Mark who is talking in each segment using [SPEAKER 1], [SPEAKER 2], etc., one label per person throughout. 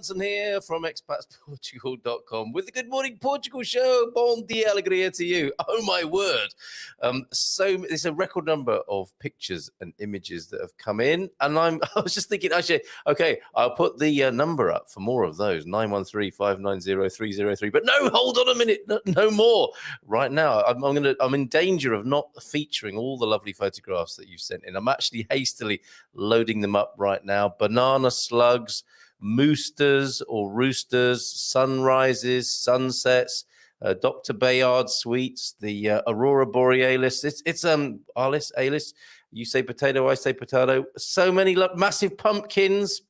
[SPEAKER 1] Munson here from expatsportugal.com with the Good Morning Portugal show. Bon dia, alegria to you. Oh, my word. So there's a record number of pictures and images that have come in. And I was just thinking, actually, okay, I'll put the number up for more of those, 913-590-303. But no, hold on a minute. No more. Right now, I'm in danger of not featuring all the lovely photographs that you've sent in. I'm actually hastily loading them up right now. Banana slugs, moosters or roosters, sunrises, sunsets, Dr. Bayard sweets, the Aurora Borealis. It's Alice. You say potato, I say potato. So many massive pumpkins.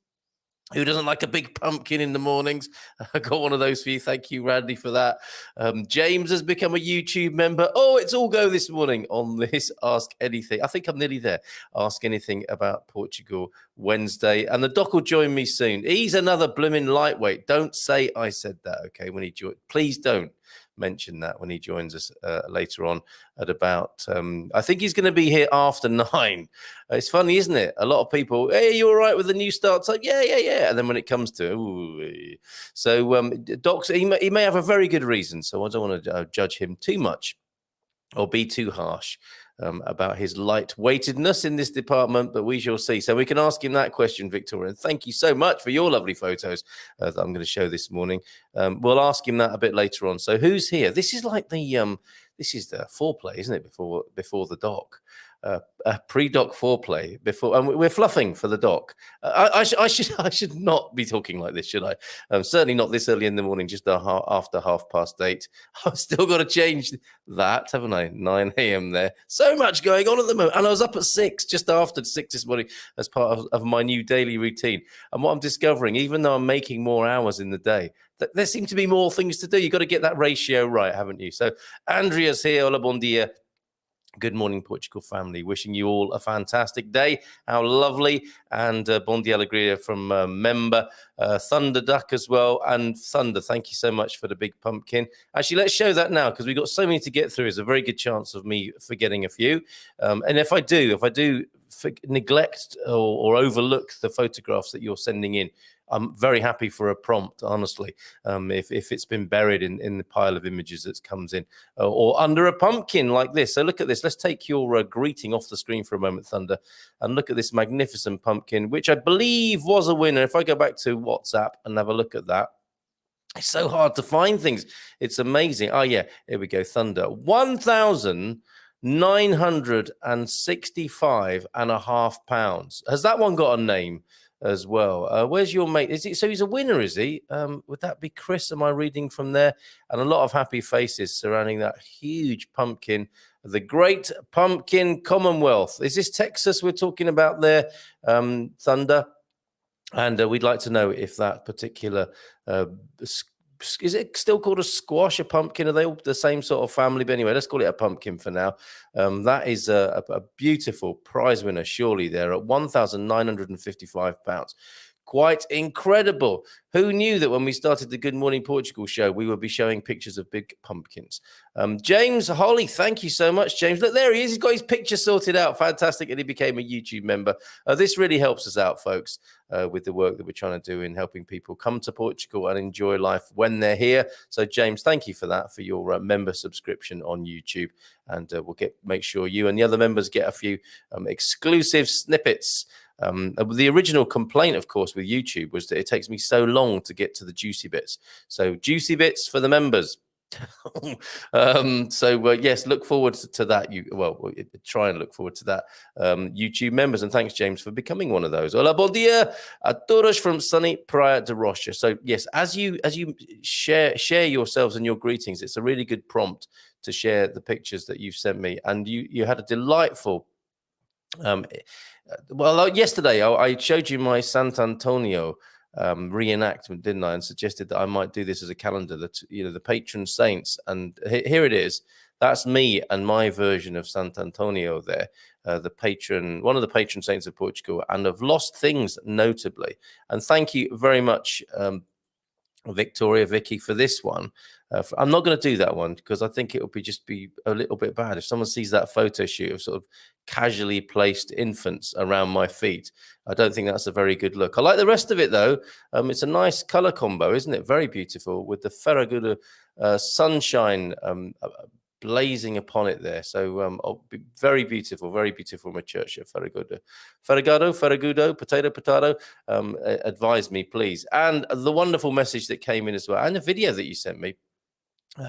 [SPEAKER 1] Who doesn't like a big pumpkin in the mornings? I got one of those for you. Thank you, Randy, for that. James has become a YouTube member. Oh, it's all go this morning on this Ask Anything. I think I'm nearly there. Ask Anything About Portugal Wednesday. And the doc will join me soon. He's another blooming lightweight. Don't say I said that, okay, when he joins. Please don't mention that when he joins us later on at about I think he's going to be here after 9. It's funny, isn't it? A lot of people, hey, you all right with the new start time? Yeah, and then when it comes to Docs, he may have a very good reason, so I don't want to judge him too much or be too harsh about his lightweightedness in this department, but we shall see. So we can ask him that question, Victoria. And thank you so much for your lovely photos that I'm going to show this morning. We'll ask him that a bit later on. So who's here? This is like the foreplay, isn't it? Before the doc. Pre-doc foreplay before, and we're fluffing for the doc. I should not be talking like this, should I? Certainly not this early in the morning, just after 8:30. I've still got to change that, haven't I? 9 a.m. there. So much going on at the moment, and I was up at 6, just after 6 this morning, as part of my new daily routine. And what I'm discovering, even though I'm making more hours in the day, there seem to be more things to do. You've got to get that ratio right, haven't you? So Andrea's here. Hola, bon dia. Good morning, Portugal family. Wishing you all a fantastic day. How lovely. And bon dia alegria from member Thunder Duck as well. And Thunder, thank you so much for the big pumpkin. Actually, let's show that now because we've got so many to get through. There's a very good chance of me forgetting a few. And if I do neglect or overlook the photographs that you're sending in, I'm very happy for a prompt, honestly, if it's been buried in the pile of images that comes in or under a pumpkin like this. So look at this. Let's take your greeting off the screen for a moment, Thunder, and look at this magnificent pumpkin, which I believe was a winner. If I go back to WhatsApp and have a look at that, it's so hard to find things. It's amazing. Oh, yeah, here we go, Thunder. 1,965.5 pounds. Has that one got a name as well? Where's your mate? Is it so he's a winner, is he? Would that be Chris? Am I reading from there? And a lot of happy faces surrounding that huge pumpkin, the Great Pumpkin Commonwealth. Is this Texas we're talking about there, Thunder? And we'd like to know if that particular is it still called a squash, a pumpkin? Are they all the same sort of family? But anyway, let's call it a pumpkin for now. That is a beautiful prize winner, surely, there at £1,955. Quite incredible. Who knew that when we started the Good Morning Portugal show, we would be showing pictures of big pumpkins? James Holly, thank you so much, James. Look, there he is. He's got his picture sorted out. Fantastic. And he became a YouTube member. This really helps us out, folks, with the work that we're trying to do in helping people come to Portugal and enjoy life when they're here. So, James, thank you for that, for your member subscription on YouTube. And we'll make sure you and the other members get a few exclusive snippets. The original complaint, of course, with YouTube was that it takes me so long to get to the juicy bits. So juicy bits for the members. Yes, look forward to that. Try and look forward to that, YouTube members. And thanks, James, for becoming one of those. Hola, bon dia a todos from sunny Praia de Rocha. So yes, as you share yourselves and your greetings, it's a really good prompt to share the pictures that you've sent me. And you had a delightful yesterday I showed you my Sant'Antonio reenactment, didn't I? And suggested that I might do this as a calendar, the patron saints. And here it is. That's me and my version of Sant'Antonio there, one of the patron saints of Portugal, and of lost things, notably. And thank you very much Victoria, Vicky, for this one. I'm not going to do that one because I think it would just be a little bit bad if someone sees that photo shoot of sort of casually placed infants around my feet. I don't think that's a very good look. I like the rest of it though. It's a nice color combo, isn't it? Very beautiful with the Ferraguda sunshine blazing upon it there. So very beautiful from a church at Ferraguda. Ferragudo, potato. Advise me, please. And the wonderful message that came in as well, and the video that you sent me,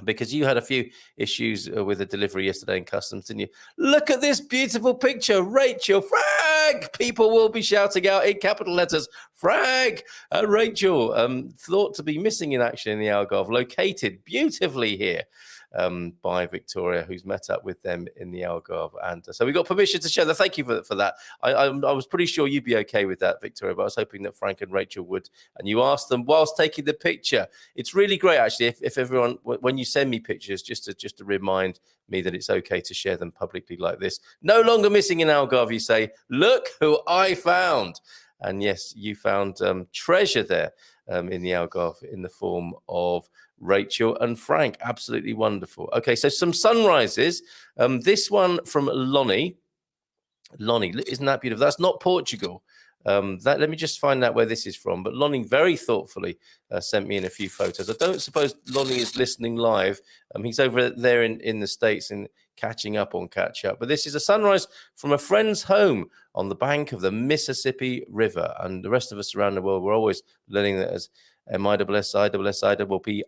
[SPEAKER 1] because you had a few issues with the delivery yesterday in customs, didn't you? Look at this beautiful picture, Rachel, Frank! People will be shouting out in capital letters, Frank! Rachel, thought to be missing in action in the Algarve, located beautifully here by Victoria, who's met up with them in the Algarve. And so we got permission to share that. Thank you for that. I was pretty sure you'd be okay with that, Victoria, but I was hoping that Frank and Rachel would. And you asked them whilst taking the picture. It's really great, actually, if everyone, when you send me pictures, just to remind me that it's okay to share them publicly like this. No longer missing in Algarve, you say, look who I found. And yes, you found treasure there in the Algarve in the form of Rachel and Frank. Absolutely wonderful. Okay, so some sunrises. This one from Lonnie. Lonnie, isn't that beautiful? That's not Portugal. Let me just find out where this is from. But Lonnie very thoughtfully sent me in a few photos. I don't suppose Lonnie is listening live. He's over there in the States and catching up on catch up. But this is a sunrise from a friend's home on the bank of the Mississippi River. And the rest of us around the world, we're always learning that as MISSIPI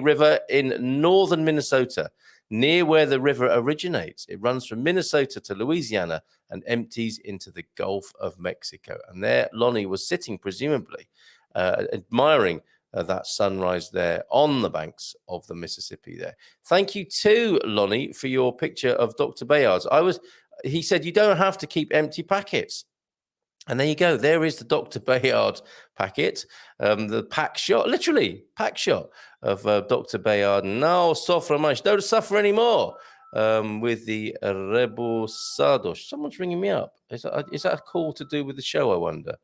[SPEAKER 1] River in northern Minnesota, near where the river originates. It runs from Minnesota to Louisiana and empties into the Gulf of Mexico. And there, Lonnie was sitting, presumably, admiring that sunrise there on the banks of the Mississippi there. Thank you to Lonnie for your picture of Dr. Bayard's. He said, you don't have to keep empty packets. And there you go. There is the Dr. Bayard packet, the pack shot, literally pack shot of Dr. Bayard. No sofra mais. Don't suffer anymore with the rebosados. Someone's ringing me up. Is that a call to do with the show, I wonder?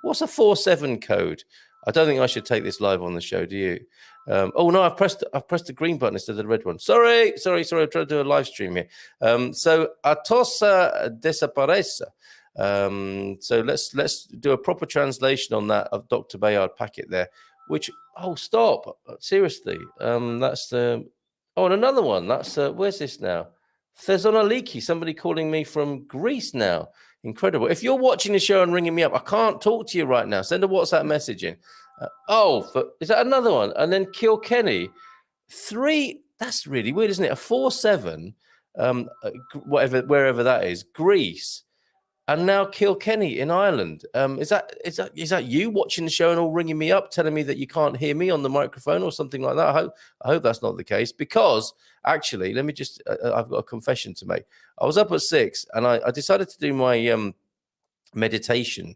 [SPEAKER 1] What's a 47 code? I don't think I should take this live on the show, do you? Oh, no, I've pressed the green button instead of the red one. Sorry. I'm trying to do a live stream here. So, atosa desaparece. So let's do a proper translation on that of Dr. Bayard packet there, which, stop, seriously. That's the, and another one. That's, where's this now? Thessaloniki, somebody calling me from Greece now. Incredible. If you're watching the show and ringing me up, I can't talk to you right now. Send a WhatsApp message in. Is that another one? And then Kilkenny, 3, that's really weird, isn't it? A 4-7, wherever that is, Greece. And now Kilkenny in Ireland. Is that you watching the show and all ringing me up, telling me that you can't hear me on the microphone or something like that? I hope that's not the case, because actually, let me just, I've got a confession to make. I was up at 6 and I decided to do my meditation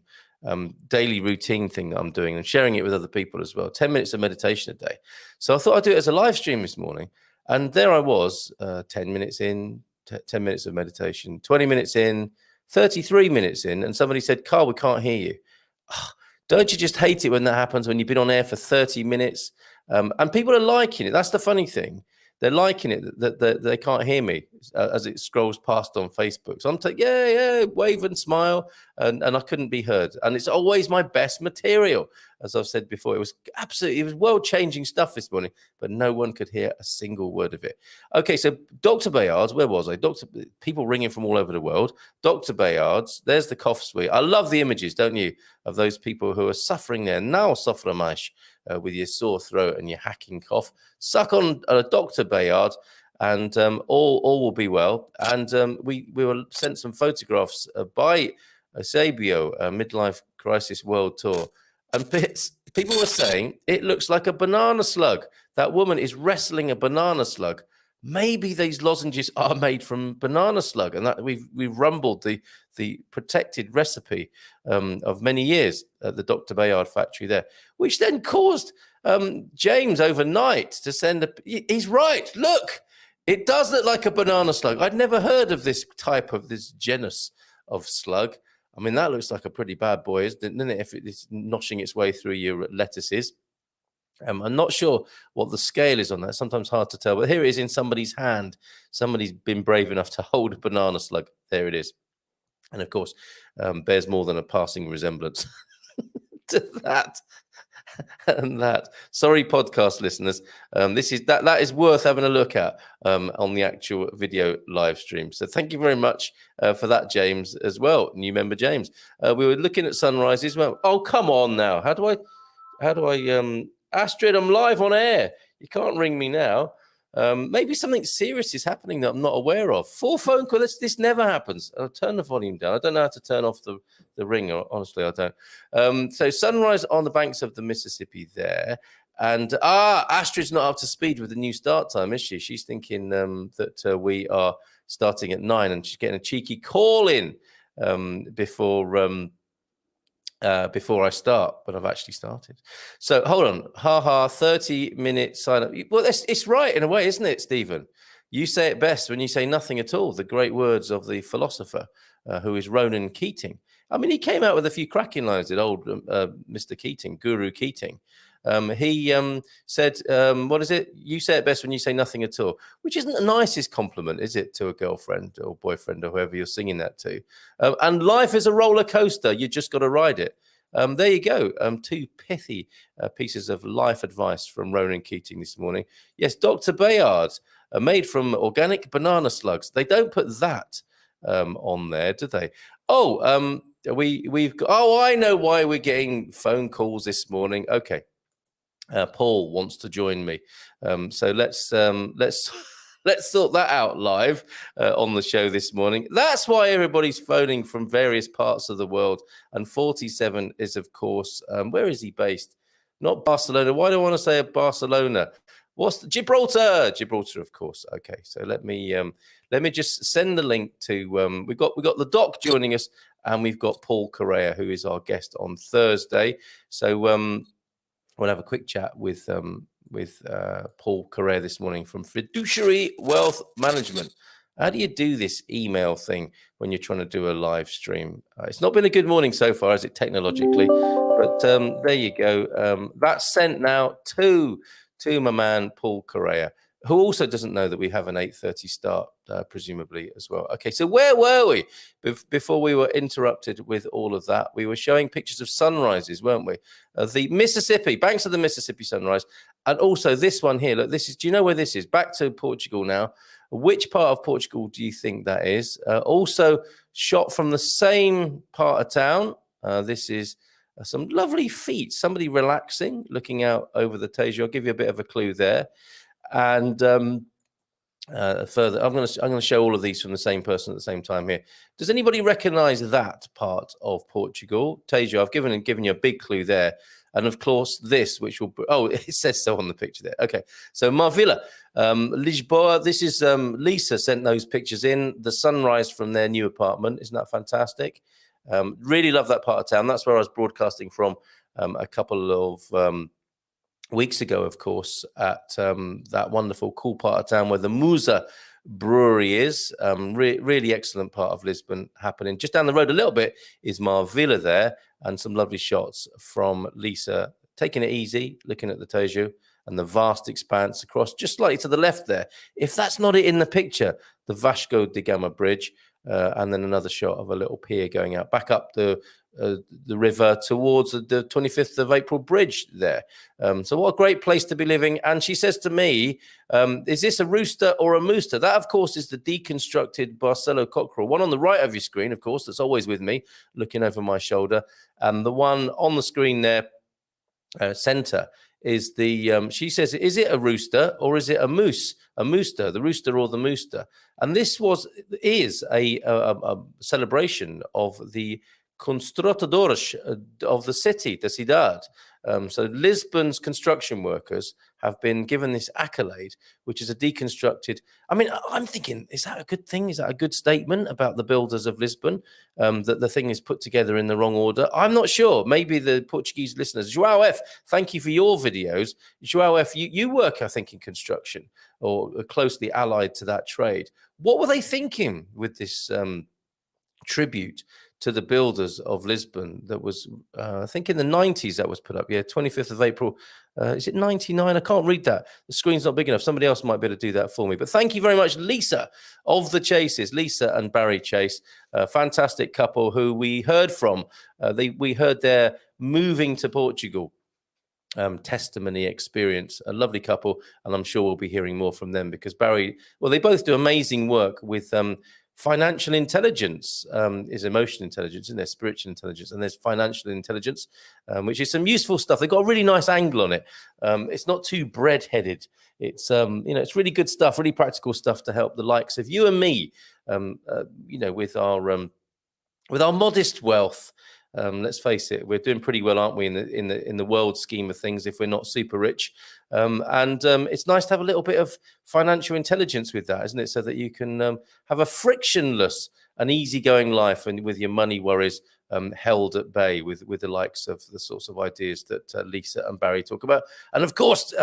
[SPEAKER 1] daily routine thing that I'm doing and sharing it with other people as well. 10 minutes of meditation a day. So I thought I'd do it as a live stream this morning. And there I was, 10 minutes in, 10 minutes of meditation, 20 minutes in, 33 minutes in, and somebody said, Carl, we can't hear you. Don't you just hate it when that happens, when you've been on air for 30 minutes? And people are liking it. That's the funny thing. They're liking it, that they can't hear me as it scrolls past on Facebook. So I'm like, yeah, wave and smile, and I couldn't be heard. And it's always my best material. As I've said before, it was world-changing stuff this morning, but no one could hear a single word of it. Okay, so Dr. Bayard's, where was I? People ringing from all over the world. Dr. Bayard's, there's the cough suite. I love the images, don't you, of those people who are suffering there. Now suffer mash with your sore throat and your hacking cough. Suck on Dr. Bayard, and all will be well. And we were sent some photographs by Sabio, Midlife Crisis World Tour. And people were saying it looks like a banana slug. That woman is wrestling a banana slug. Maybe these lozenges are made from banana slug, and that we've rumbled the protected recipe of many years at the Dr. Bayard factory there, which then caused James overnight to send he's right. Look, it does look like a banana slug. I'd never heard of this genus of slug. I mean, that looks like a pretty bad boy, doesn't it? If it's noshing its way through your lettuces. I'm not sure what the scale is on that. Sometimes hard to tell, but here it is in somebody's hand. Somebody's been brave enough to hold a banana slug. There it is. And of course, bears more than a passing resemblance to that and that. Sorry, podcast listeners. This is that is worth having a look at on the actual video live stream. So thank you very much for that, James, as well. New member James. We were looking at sunrises. Well, oh, come on now. How do I Astrid, I'm live on air. You can't ring me now. Maybe something serious is happening that I'm not aware of. 4 phone calls. This never happens. I'll turn the volume down. I don't know how to turn off the ring. Honestly, I don't. So sunrise on the banks of the Mississippi there. And Astrid's not up to speed with the new start time, is she? She's thinking that we are starting at 9, and she's getting a cheeky call in before I start, but I've actually started. So hold on, 30-minute sign up. Well, it's right in a way, isn't it, Stephen? You say it best when you say nothing at all. The great words of the philosopher who is Ronan Keating. I mean, he came out with a few cracking lines, did old Mr. Keating, Guru Keating. He said, what is it? You say it best when you say nothing at all, which isn't the nicest compliment, is it, to a girlfriend or boyfriend or whoever you're singing that to? And life is a roller coaster. You just got to ride it. There you go. 2 pithy pieces of life advice from Ronan Keating this morning. Yes, Dr. Bayard, made from organic banana slugs. They don't put that on there, do they? Oh, we've got, I know why we're getting phone calls this morning. Okay. Paul wants to join me, so let's sort that out live on the show this morning. That's why everybody's phoning from various parts of the world. And 47 is, of course, where is he based? Not Barcelona. Why do I want to say Barcelona? What's Gibraltar? Gibraltar, of course. Okay, so let me just send the link to. We've got the doc joining us, and we've got Paul Correa, who is our guest on Thursday. So. We'll have a quick chat with Paul Correa this morning from Fiduciary Wealth Management. How do you do this email thing when you're trying to do a live stream? It's not been a good morning so far, is it, technologically? But there you go. That's sent now to my man, Paul Correa, who also doesn't know that we have an 8:30 start, presumably, as well. Okay, so where were we before we were interrupted with all of that? We were showing pictures of sunrises, weren't we? The Mississippi, banks of the Mississippi sunrise. And also this one here, look, this is, do you know where this is? Back to Portugal now. Which part of Portugal do you think that is? Also shot from the same part of town. This is some lovely feet, somebody relaxing, looking out over the Tejo. I'll give you a bit of a clue there. And further, I'm going to show all of these from the same person at the same time here. Does anybody recognize that part of Portugal? Tejo, I've given you a big clue there. And of course, this, which will, it says so on the picture there. Okay, so Marvilla, Lisboa, this is Lisa sent those pictures in, the sunrise from their new apartment. Isn't that fantastic? Really love that part of town. That's where I was broadcasting from a couple of weeks ago, of course, at that wonderful, cool part of town where the Musa Brewery is. Really excellent part of Lisbon happening. Just down the road a little bit is Marvilla there, and some lovely shots from Lisa, taking it easy, looking at the Tejo and the vast expanse across, just slightly to the left there. If that's not it in the picture, the Vasco da Gama Bridge, and then another shot of a little pier going out back up the river towards the 25th of April bridge there. So what a great place to be living. And she says to me, is this a rooster or a mooster? That, of course, is the deconstructed Barcelo cockerel. One on the right of your screen, of course, that's always with me, looking over my shoulder. And the one on the screen there, center, is the, she says, is it a rooster or is it a moose? A mooster, the rooster or the mooster. And this is a celebration of the construtadores of the city, the cidade. So Lisbon's construction workers have been given this accolade, which is a deconstructed. I mean, I'm thinking, is that a good thing? Is that a good statement about the builders of Lisbon, that the thing is put together in the wrong order? I'm not sure. Maybe the Portuguese listeners. João F., thank you for your videos. João F., you work, I think, in construction or closely allied to that trade. What were they thinking with this tribute to the builders of Lisbon that was, I think in the 90s that was put up. Yeah, 25th of April, Is it 99? I can't read that. The screen's not big enough. Somebody else might be able to do that for me. But thank you very much, Lisa of the Chases, Lisa and Barry Chase, a fantastic couple who we heard from. We heard their moving to Portugal testimony experience, a lovely couple, and I'm sure we'll be hearing more from them because Barry, well, they both do amazing work with financial intelligence, is emotional intelligence, isn't there? Spiritual intelligence, and there's financial intelligence, which is some useful stuff. They've got a really nice angle on it. It's not too bread-headed. It's it's really good stuff, really practical stuff to help the likes of you and me, with our modest wealth. Let's face it, we're doing pretty well, aren't we, in the world scheme of things, if we're not super rich. And it's nice to have a little bit of financial intelligence with that, isn't it? So that you can have a frictionless and easygoing life, and with your money worries held at bay with the likes of the sorts of ideas that Lisa and Barry talk about. And of course,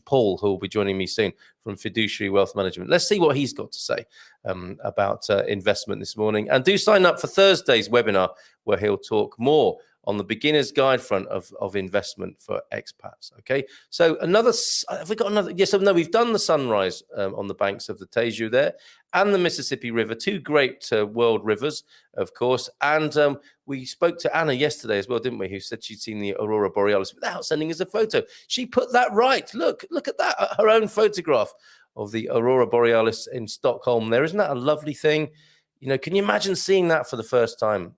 [SPEAKER 1] Paul, who will be joining me soon from Fiduciary Wealth Management. Let's see what he's got to say about investment this morning. And do sign up for Thursday's webinar, where he'll talk more on the beginner's guide front of investment for expats. Okay, so have we got another? Yes, no, we've done the sunrise on the banks of the Tejo there, and the Mississippi River, two great world rivers, of course. And we spoke to Anna yesterday as well, didn't we? Who said she'd seen the Aurora Borealis without sending us a photo. She put that right. Look at that, her own photograph of the Aurora Borealis in Stockholm there. Isn't that a lovely thing? Can you imagine seeing that for the first time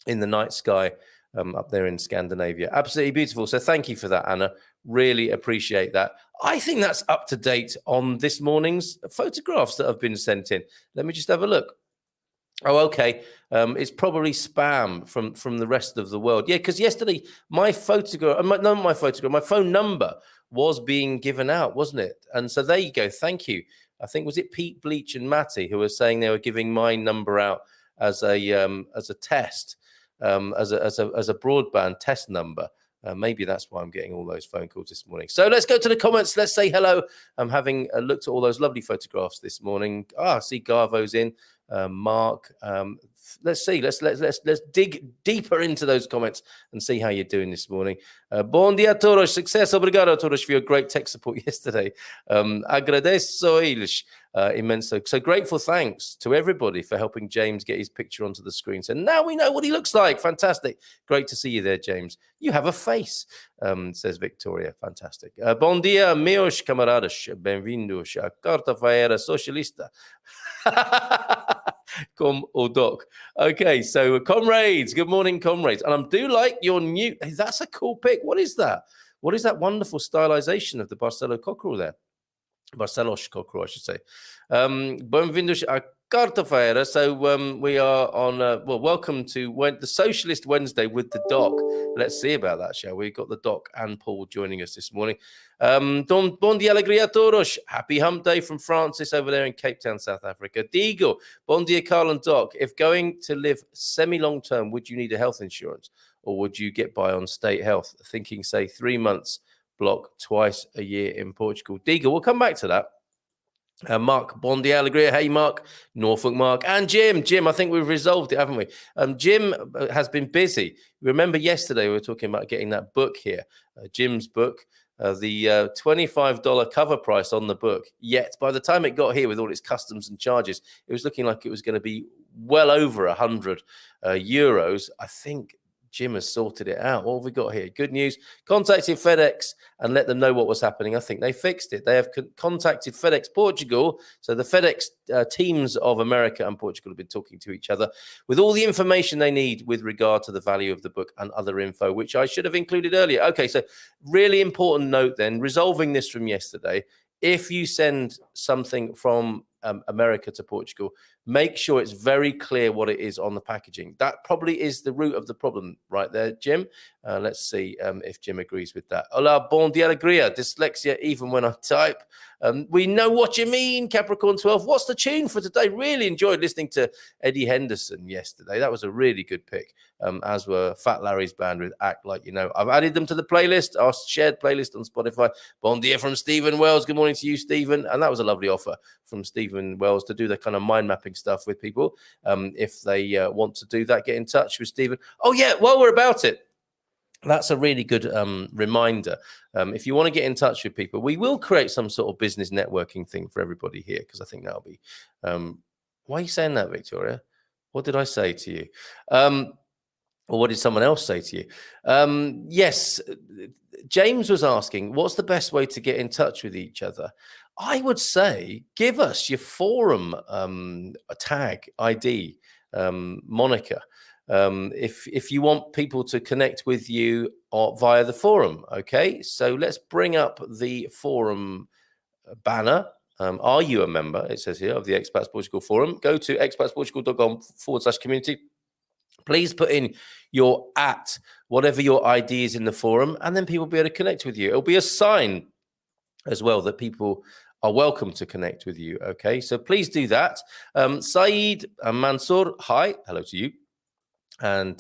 [SPEAKER 1] in the night sky up there in Scandinavia? Absolutely beautiful. So thank you for that, Anna. Really appreciate that. I think that's up to date on this morning's photographs that have been sent in. Let me just have a look. Oh, okay. It's probably spam from the rest of the world. Yeah, because yesterday my phone number was being given out, wasn't it? And so there you go. Thank you. I think, was it Pete, Bleach, and Matty who were saying they were giving my number out as a test, as a broadband test number. Maybe that's why I'm getting all those phone calls this morning. So let's go to the comments. Let's say hello. I'm having looked at all those lovely photographs this morning. I see Garvo's in. Mark. Let's see. Let's dig deeper into those comments and see how you're doing this morning. Bom dia a todos. Success. Obrigado a todos for your great tech support yesterday. Agradeço eles imenso. So grateful thanks to everybody for helping James get his picture onto the screen. So now we know what he looks like. Fantastic. Great to see you there, James. You have a face, says Victoria. Fantastic. Bom dia, meus camaradas. Bem-vindos à quarta-feira socialista. Come o doc. Okay, so comrades, good morning, comrades. And I do like your new, that's a cool pic. What is that? What is that wonderful stylization of the Barcelo cockerel there? Barcelos cockerel, I should say. Bem-vindos à quarta-feira. So we are on, welcome to the Socialist Wednesday with the Doc. Let's see about that, shall we? We've got the Doc and Paul joining us this morning. Bon dia alegria a todos. Happy hump day from Francis over there in Cape Town, South Africa. Diego, bon dia Carl and Doc. If going to live semi-long term, would you need a health insurance, or would you get by on state health? Thinking, say, 3 months block twice a year in Portugal. Diego, we'll come back to that. Mark, bon dia alegria. Hey, Mark, Norfolk Mark, and Jim. Jim, I think we've resolved it, haven't we? Jim has been busy. Remember yesterday we were talking about getting that book here, Jim's book, the $25 cover price on the book. Yet by the time it got here with all its customs and charges, it was looking like it was going to be well over 100 euros. I think Jim has sorted it out. What have we got here? Good news. Contacted FedEx and let them know what was happening. I think they fixed it. They have contacted FedEx Portugal. So the FedEx teams of America and Portugal have been talking to each other with all the information they need with regard to the value of the book and other info, which I should have included earlier. Okay, so really important note then, resolving this from yesterday. If you send something from America to Portugal, make sure it's very clear what it is on the packaging. That probably is the root of the problem right there, Jim. Let's see if Jim agrees with that. Hola, bon dia alegria. Dyslexia even when I type. We know what you mean, Capricorn 12. What's the tune for today? Really enjoyed listening to Eddie Henderson yesterday. That was a really good pick, as were Fat Larry's band with Act Like You Know. I've added them to the playlist, our shared playlist on Spotify. Bon dia from Stephen Wells. Good morning to you, Stephen. And that was a lovely offer from Stephen Wells to do the kind of mind mapping stuff with people. If they want to do that, get in touch with Stephen. Oh, yeah, while we're about it, That's a really good reminder. If you want to get in touch with people, we will create some sort of business networking thing for everybody here, because I think that'll be. Why are you saying that, Victoria? What did I say to you? Or what did someone else say to you? Yes, James was asking, what's the best way to get in touch with each other? I would say give us your forum tag ID moniker. If you want people to connect with you via the forum. Okay, so let's bring up the forum banner. Are you a member? It says here of the Expats Portugal forum. Go to expatsportugal.com/community. Please put in your whatever your ID is in the forum, and then people will be able to connect with you. It'll be a sign as well that people are welcome to connect with you. Okay, so please do that. Saeed Mansour, hi, hello to you. And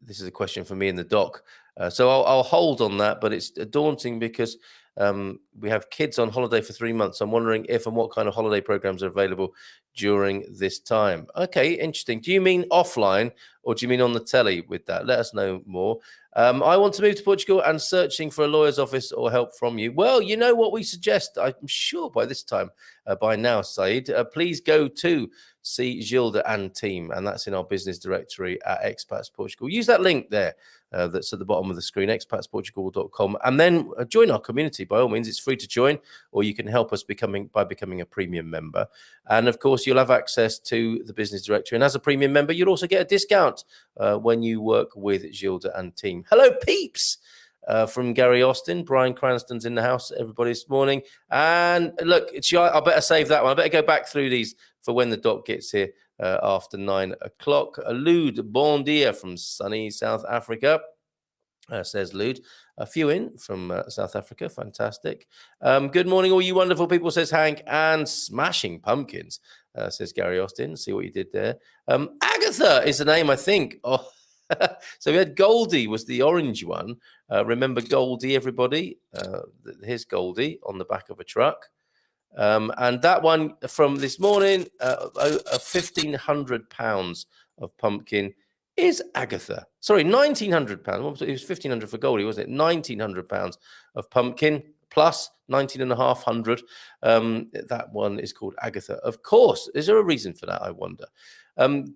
[SPEAKER 1] this is a question for me and the doc. So I'll hold on that, but it's daunting because we have kids on holiday for 3 months. I'm wondering if and what kind of holiday programs are available during this time. Okay, interesting. Do you mean offline or do you mean on the telly with that? Let us know more. I want to move to Portugal and searching for a lawyer's office or help from you. Well, you know what we suggest. I'm sure by this time, by now, Saeed, please go to see Gilda and team, and that's in our business directory at Expats Portugal. Use that link there that's at the bottom of the screen, expatsportugal.com, and then join our community. By all means, it's free to join, or you can help us by becoming a premium member. And of course, you'll have access to the business directory. And as a premium member, you'll also get a discount when you work with Gilda and team. Hello, peeps. From Gary Austin, Brian Cranston's in the house, everybody, this morning. And look, I better save that one. I better go back through these for when the doc gets here after 9 o'clock. Lude bon dia from sunny South Africa, says Lude. A few in from South Africa. Fantastic. Good morning, all you wonderful people, says Hank. And smashing pumpkins, says Gary Austin. See what you did there. Agatha is the name, I think. Oh. So we had Goldie was the orange one. Remember Goldie, everybody? Here's Goldie on the back of a truck. And that one from this morning, 1,500 pounds of pumpkin is Agatha. Sorry, 1,900 pounds. It was 1,500 for Goldie, wasn't it? 1,900 pounds of pumpkin plus 1,950. That one is called Agatha. Of course. Is there a reason for that, I wonder?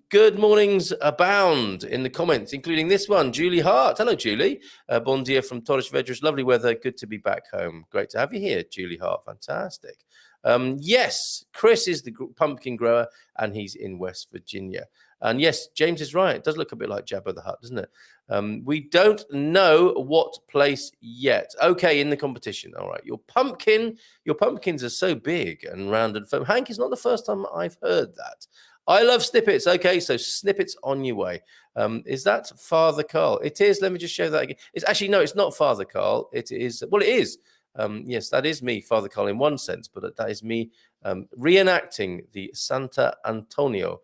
[SPEAKER 1] Good mornings abound in the comments, including this one, Julie Hart. Hello, Julie. Bon dia from Torres Vedras. Lovely weather. Good to be back home. Great to have you here, Julie Hart. Fantastic. Yes, Chris is the pumpkin grower, and he's in West Virginia. And yes, James is right. It does look a bit like Jabba the Hutt, doesn't it? We don't know what place yet. Okay, in the competition. All right. Your pumpkins are so big and round and firm. Hank, it's not the first time I've heard that. I love snippets. Okay, so snippets on your way. Is that Father Carl? It is. Let me just show that again. It's actually, no, it's not Father Carl. It is. Well, it is. Yes, that is me, Father Carl, in one sense, but that is me reenacting the Santa Antonio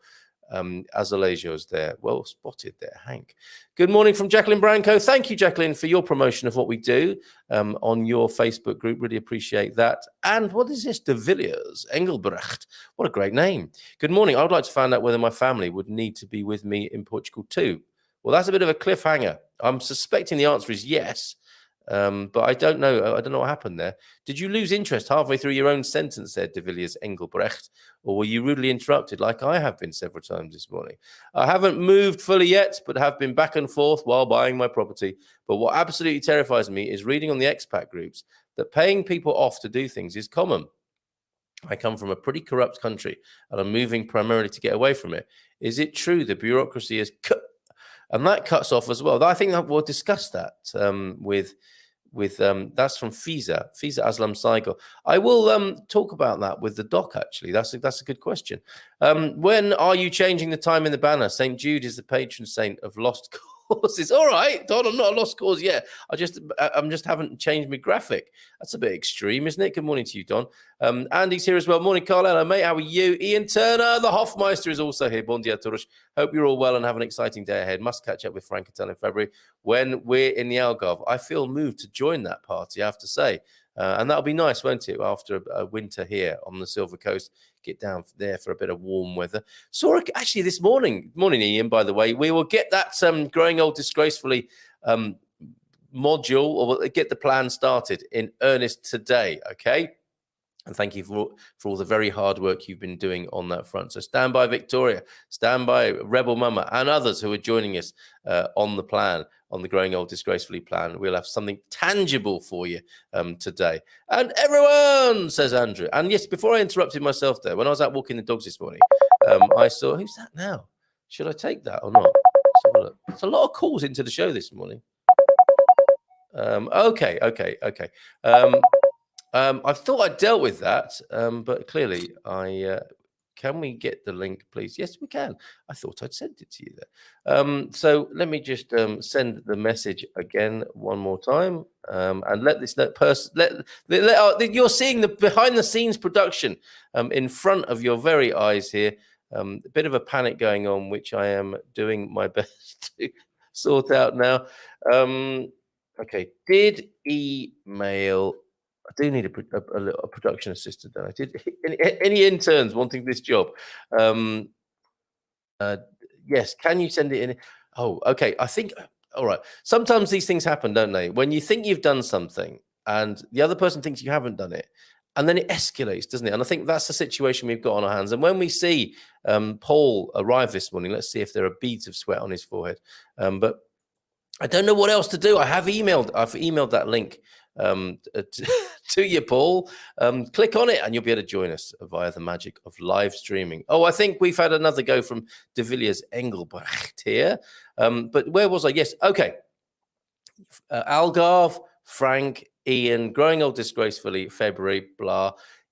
[SPEAKER 1] azulejos there. Well spotted there, Hank. Good morning from Jacqueline Branco. Thank you, Jacqueline, for your promotion of what we do on your Facebook group. Really appreciate that. And what is this? De Villiers Engelbrecht. What a great name. Good morning. I would like to find out whether my family would need to be with me in Portugal too. Well, that's a bit of a cliffhanger. I'm suspecting the answer is yes. But I don't know. I don't know what happened there. Did you lose interest halfway through your own sentence there, De Villiers Engelbrecht, or were you rudely interrupted like I have been several times this morning? I haven't moved fully yet, but have been back and forth while buying my property. But what absolutely terrifies me is reading on the expat groups that paying people off to do things is common. I come from a pretty corrupt country and I'm moving primarily to get away from it. Is it true the bureaucracy is cut? And that cuts off as well. I think that we'll discuss that with that's from Fiza Aslam Saigel. I will talk about that with the doc, actually. That's a good question. When are you changing the time in the banner? St. Jude is the patron saint of lost causes. All right, Don, I'm not a lost cause yet. I just haven't changed my graphic. That's a bit extreme, isn't it? Good morning to you, Don. Andy's here as well. Morning, Carl. Hello, mate. How are you? Ian Turner, the Hofmeister, is also here. Bon dia, todos. Hope you're all well and have an exciting day ahead. Must catch up with Frank Cattell in February when we're in the Algarve. I feel moved to join that party, I have to say. And that'll be nice, won't it? After a winter here on the Silver Coast, get down there for a bit of warm weather. Saw actually this morning, Ian, by the way, we will get that growing old disgracefully module, or get the plan started in earnest today, okay? And thank you for all the very hard work you've been doing on that front. So stand by, Victoria, stand by, Rebel Mama, and others who are joining us on the plan, on the Growing Old Disgracefully plan. We'll have something tangible for you today. And everyone, says Andrew. And yes, before I interrupted myself there, when I was out walking the dogs this morning, I saw, who's that now? Should I take that or not? It's a lot of calls into the show this morning. Okay. I thought I dealt with that, but clearly can we get the link, please? Yes, we can. I thought I'd sent it to you there. So let me just send the message again one more time, and let this person. You're seeing the behind the scenes production in front of your very eyes here. A bit of a panic going on, which I am doing my best to sort out now. Okay, did email. I do need a production assistant. I did. Any interns wanting this job? Yes. Can you send it in? Oh, okay. I think. All right. Sometimes these things happen, don't they? When you think you've done something and the other person thinks you haven't done it, and then it escalates, doesn't it? And I think that's the situation we've got on our hands. And when we see Paul arrive this morning, let's see if there are beads of sweat on his forehead. But I don't know what else to do. I've emailed that link to you, Paul. Click on it and you'll be able to join us via the magic of live streaming. Oh, I think we've had another go from De Villiers Engelbrecht here. But where was I? Yes. Okay. Algarve, Frank, Ian, Growing Old Disgracefully, February, blah.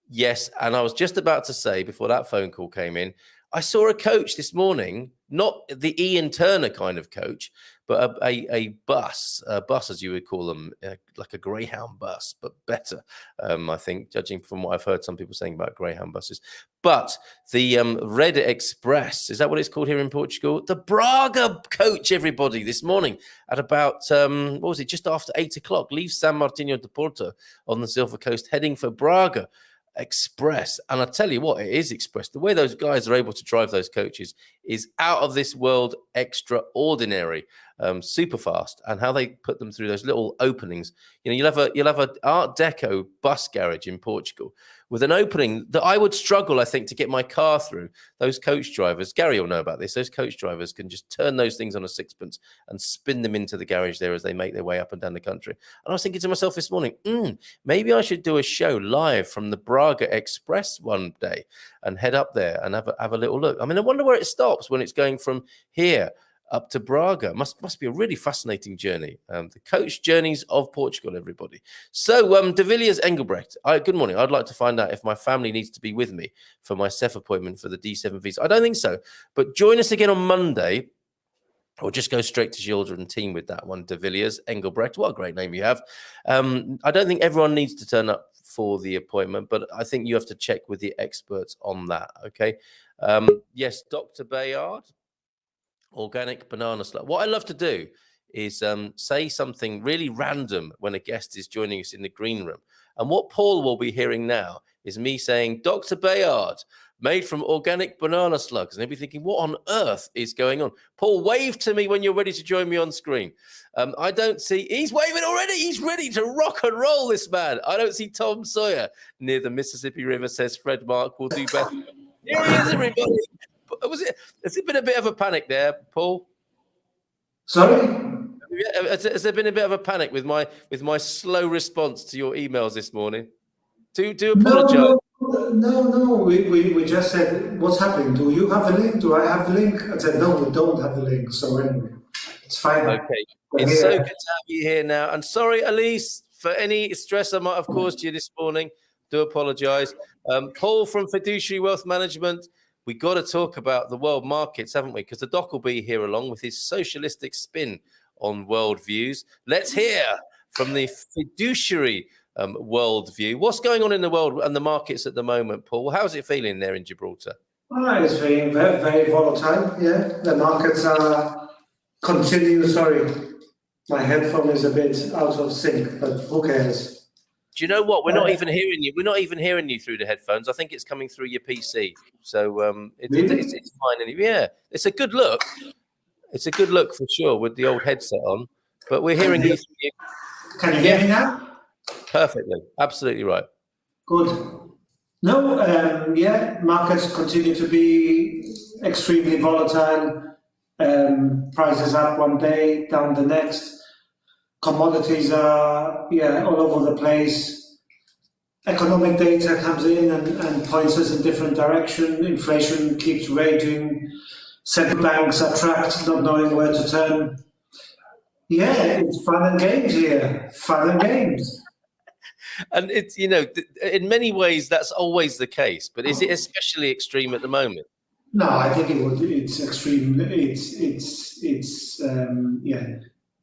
[SPEAKER 1] Yes. And I was just about to say, before that phone call came in, I saw a coach this morning, not the Ian Turner kind of coach, but a bus, as you would call them, like a Greyhound bus, but better, I think, judging from what I've heard some people saying about Greyhound buses. But the Red Express, is that what it's called here in Portugal? The Braga coach, everybody, this morning at about, what was it, just after 8 o'clock, leaves San Martinho de Porto on the Silver Coast, heading for Braga. Express. And I tell you what, it is express. The way those guys are able to drive those coaches is out of this world, extraordinary, super fast. And how they put them through those little openings. You know, you'll have a Art Deco bus garage in Portugal with an opening that I would struggle, I think, to get my car through. Those coach drivers, Gary will know about this, those coach drivers can just turn those things on a sixpence and spin them into the garage there as they make their way up and down the country. And I was thinking to myself this morning, maybe I should do a show live from the Braga Express one day and head up there and have a little look. I mean, I wonder where it stops when it's going from here up to Braga. Must be a really fascinating journey. The coach journeys of Portugal, everybody. So, De Villiers Engelbrecht. Good morning. I'd like to find out if my family needs to be with me for my CEF appointment for the D7 visa. I don't think so. But join us again on Monday. Or just go straight to children team with that one, De Villiers Engelbrecht. What a great name you have. I don't think everyone needs to turn up for the appointment, but I think you have to check with the experts on that, okay? Yes, Dr. Bayard. Organic banana slug. What I love to do is say something really random when a guest is joining us in the green room. And what Paul will be hearing now is me saying, Dr. Bayard, made from organic banana slugs. And he'll be thinking, what on earth is going on? Paul, wave to me when you're ready to join me on screen. I don't see, he's waving already. He's ready to rock and roll, this man. I don't see Tom Sawyer near the Mississippi River, says Fred Mark will do better. Here he is, everybody. Has it been a bit of a panic there, Paul?
[SPEAKER 2] Sorry?
[SPEAKER 1] Has there been a bit of a panic with my slow response to your emails this morning? Do apologize.
[SPEAKER 2] No. We just said, what's happening? Do you have the link? Do I have the link? I said, no, we don't have the link. So anyway, it's fine.
[SPEAKER 1] Okay. It's so good to have you here now. And sorry, Elise, for any stress I might have caused you this morning. Do apologize. Paul from Fiduciary Wealth Management. We got to talk about the world markets, haven't we? Because the doc will be here along with his socialistic spin on world views. Let's hear from the fiduciary world view. What's going on in the world and the markets at the moment, Paul? How's it feeling there in Gibraltar?
[SPEAKER 2] It's very, very, very volatile. Yeah, the markets are Sorry, my headphone is a bit out of sync, but who cares?
[SPEAKER 1] Do you know what? We're not even hearing you. We're not even hearing you through the headphones. I think it's coming through your PC. So it's fine. Yeah, it's a good look. It's a good look for sure with the old headset on. But we're hearing you.
[SPEAKER 2] Can you hear me now?
[SPEAKER 1] Perfectly. Absolutely right.
[SPEAKER 2] Good. No, markets continue to be extremely volatile. Prices up one day, down the next. Commodities are, all over the place. Economic data comes in and points us in different direction. Inflation keeps raging. Central banks are trapped, not knowing where to turn. Yeah, it's fun and games here. Fun and games.
[SPEAKER 1] And it's, in many ways, that's always the case. But is it especially extreme at the moment?
[SPEAKER 2] No, I think it's extreme. It's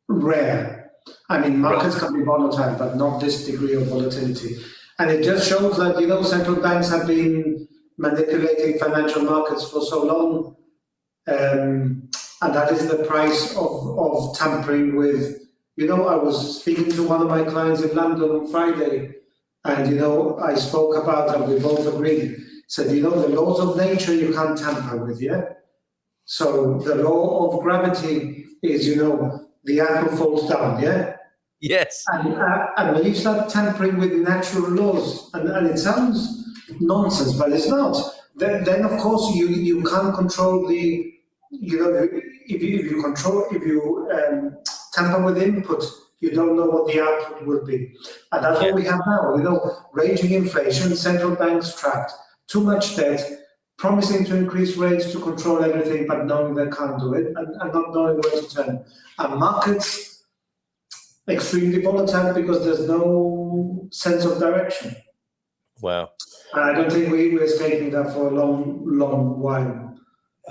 [SPEAKER 2] rare. I mean, markets can be volatile, but not this degree of volatility. And it just shows that, central banks have been manipulating financial markets for so long. And that is the price of tampering with, I was speaking to one of my clients in London on Friday, and, I spoke about, and we both agreed, said, the laws of nature you can't tamper with, yeah? So the law of gravity is, the apple falls down, yeah?
[SPEAKER 1] Yes.
[SPEAKER 2] And when you start tampering with natural laws, and it sounds nonsense, but it's not, then of course you can't control the, if you tamper with input, you don't know what the output will be. And that's what we have now, raging inflation, central banks trapped, too much debt, promising to increase rates to control everything, but knowing they can't do it, and not knowing where to turn. And markets, extremely volatile because there's no sense of direction.
[SPEAKER 1] Wow.
[SPEAKER 2] And I don't think we're escaping that for a long, long while.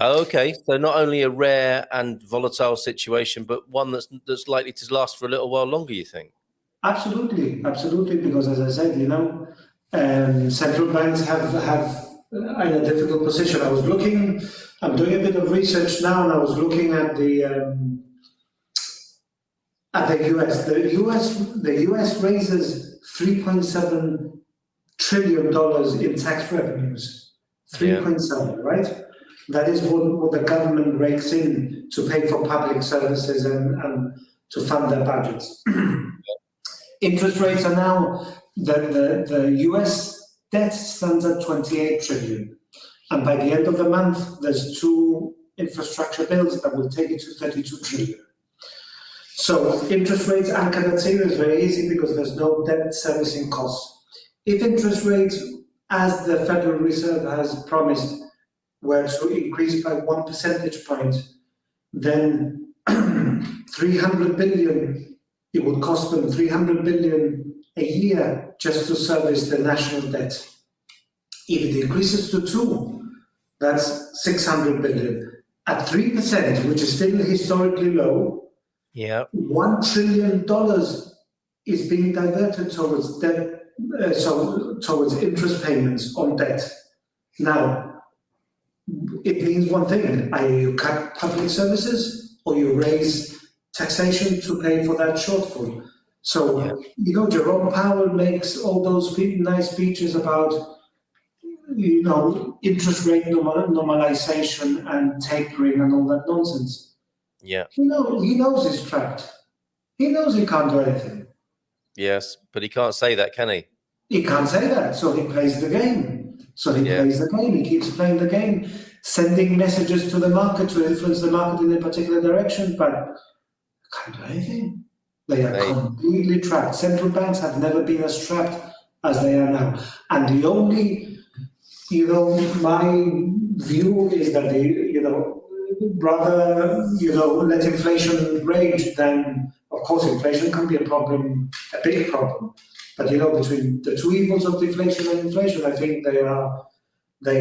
[SPEAKER 1] Okay, so not only a rare and volatile situation, but one that's likely to last for a little while longer, you think?
[SPEAKER 2] Absolutely, because as I said, central banks have in a difficult position. I'm doing a bit of research now, and I was looking at the US. The US raises $3.7 trillion in tax revenues. 3.7, right? That is what the government rakes in to pay for public services and to fund their budgets. Interest rates are now, the US debt stands at 28 trillion. And by the end of the month, there's 2 infrastructure bills that will take it to 32 trillion. So interest rates anchored at 0 is very easy because there's no debt servicing costs. If interest rates, as the Federal Reserve has promised, were to increase by 1 percentage point, then 300 billion, it would cost them 300 billion a year just to service the national debt. If it increases to 2, that's 600 billion. At 3%, which is still historically low, $1 trillion is being diverted towards debt, towards interest payments on debt. Now, it means one thing: either you cut public services or you raise taxation to pay for that shortfall. So, Jerome Powell makes all those nice speeches about, interest rate normalization and tapering and all that nonsense.
[SPEAKER 1] Yeah.
[SPEAKER 2] He knows he's trapped. He knows he can't do anything.
[SPEAKER 1] Yes, but he can't say that, can he?
[SPEAKER 2] He can't say that, so he plays the game. Plays the game. He keeps playing the game, sending messages to the market to influence the market in a particular direction, but can't do anything. They are completely trapped. Central banks have never been as trapped as they are now. And the only, my view is that they, rather, let inflation rage than, of course, inflation can be a problem, a big problem. But between the two evils of deflation and inflation, I think they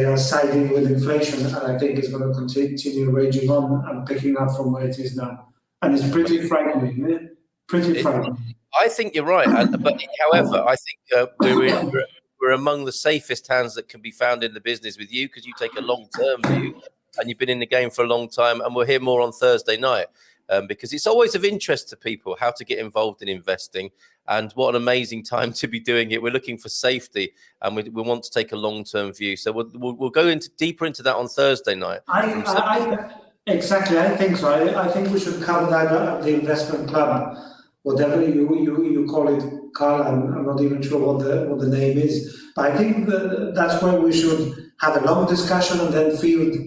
[SPEAKER 2] are siding with inflation, and I think it's going to continue raging on and picking up from where it is now. And it's pretty frightening, eh? Pretty frightening.
[SPEAKER 1] I think you're right, but however, I think we're among the safest hands that can be found in the business with you, because you take a long-term view, and you've been in the game for a long time, and we'll hear more on Thursday night. Because it's always of interest to people how to get involved in investing, and what an amazing time to be doing it. We're looking for safety, and we want to take a long-term view. So we'll go deeper into that on Thursday night.
[SPEAKER 2] Exactly, I think so. I think we should cover that at the investment club, whatever you call it, Carl. I'm not even sure what the name is, but I think that's where we should have a long discussion and then field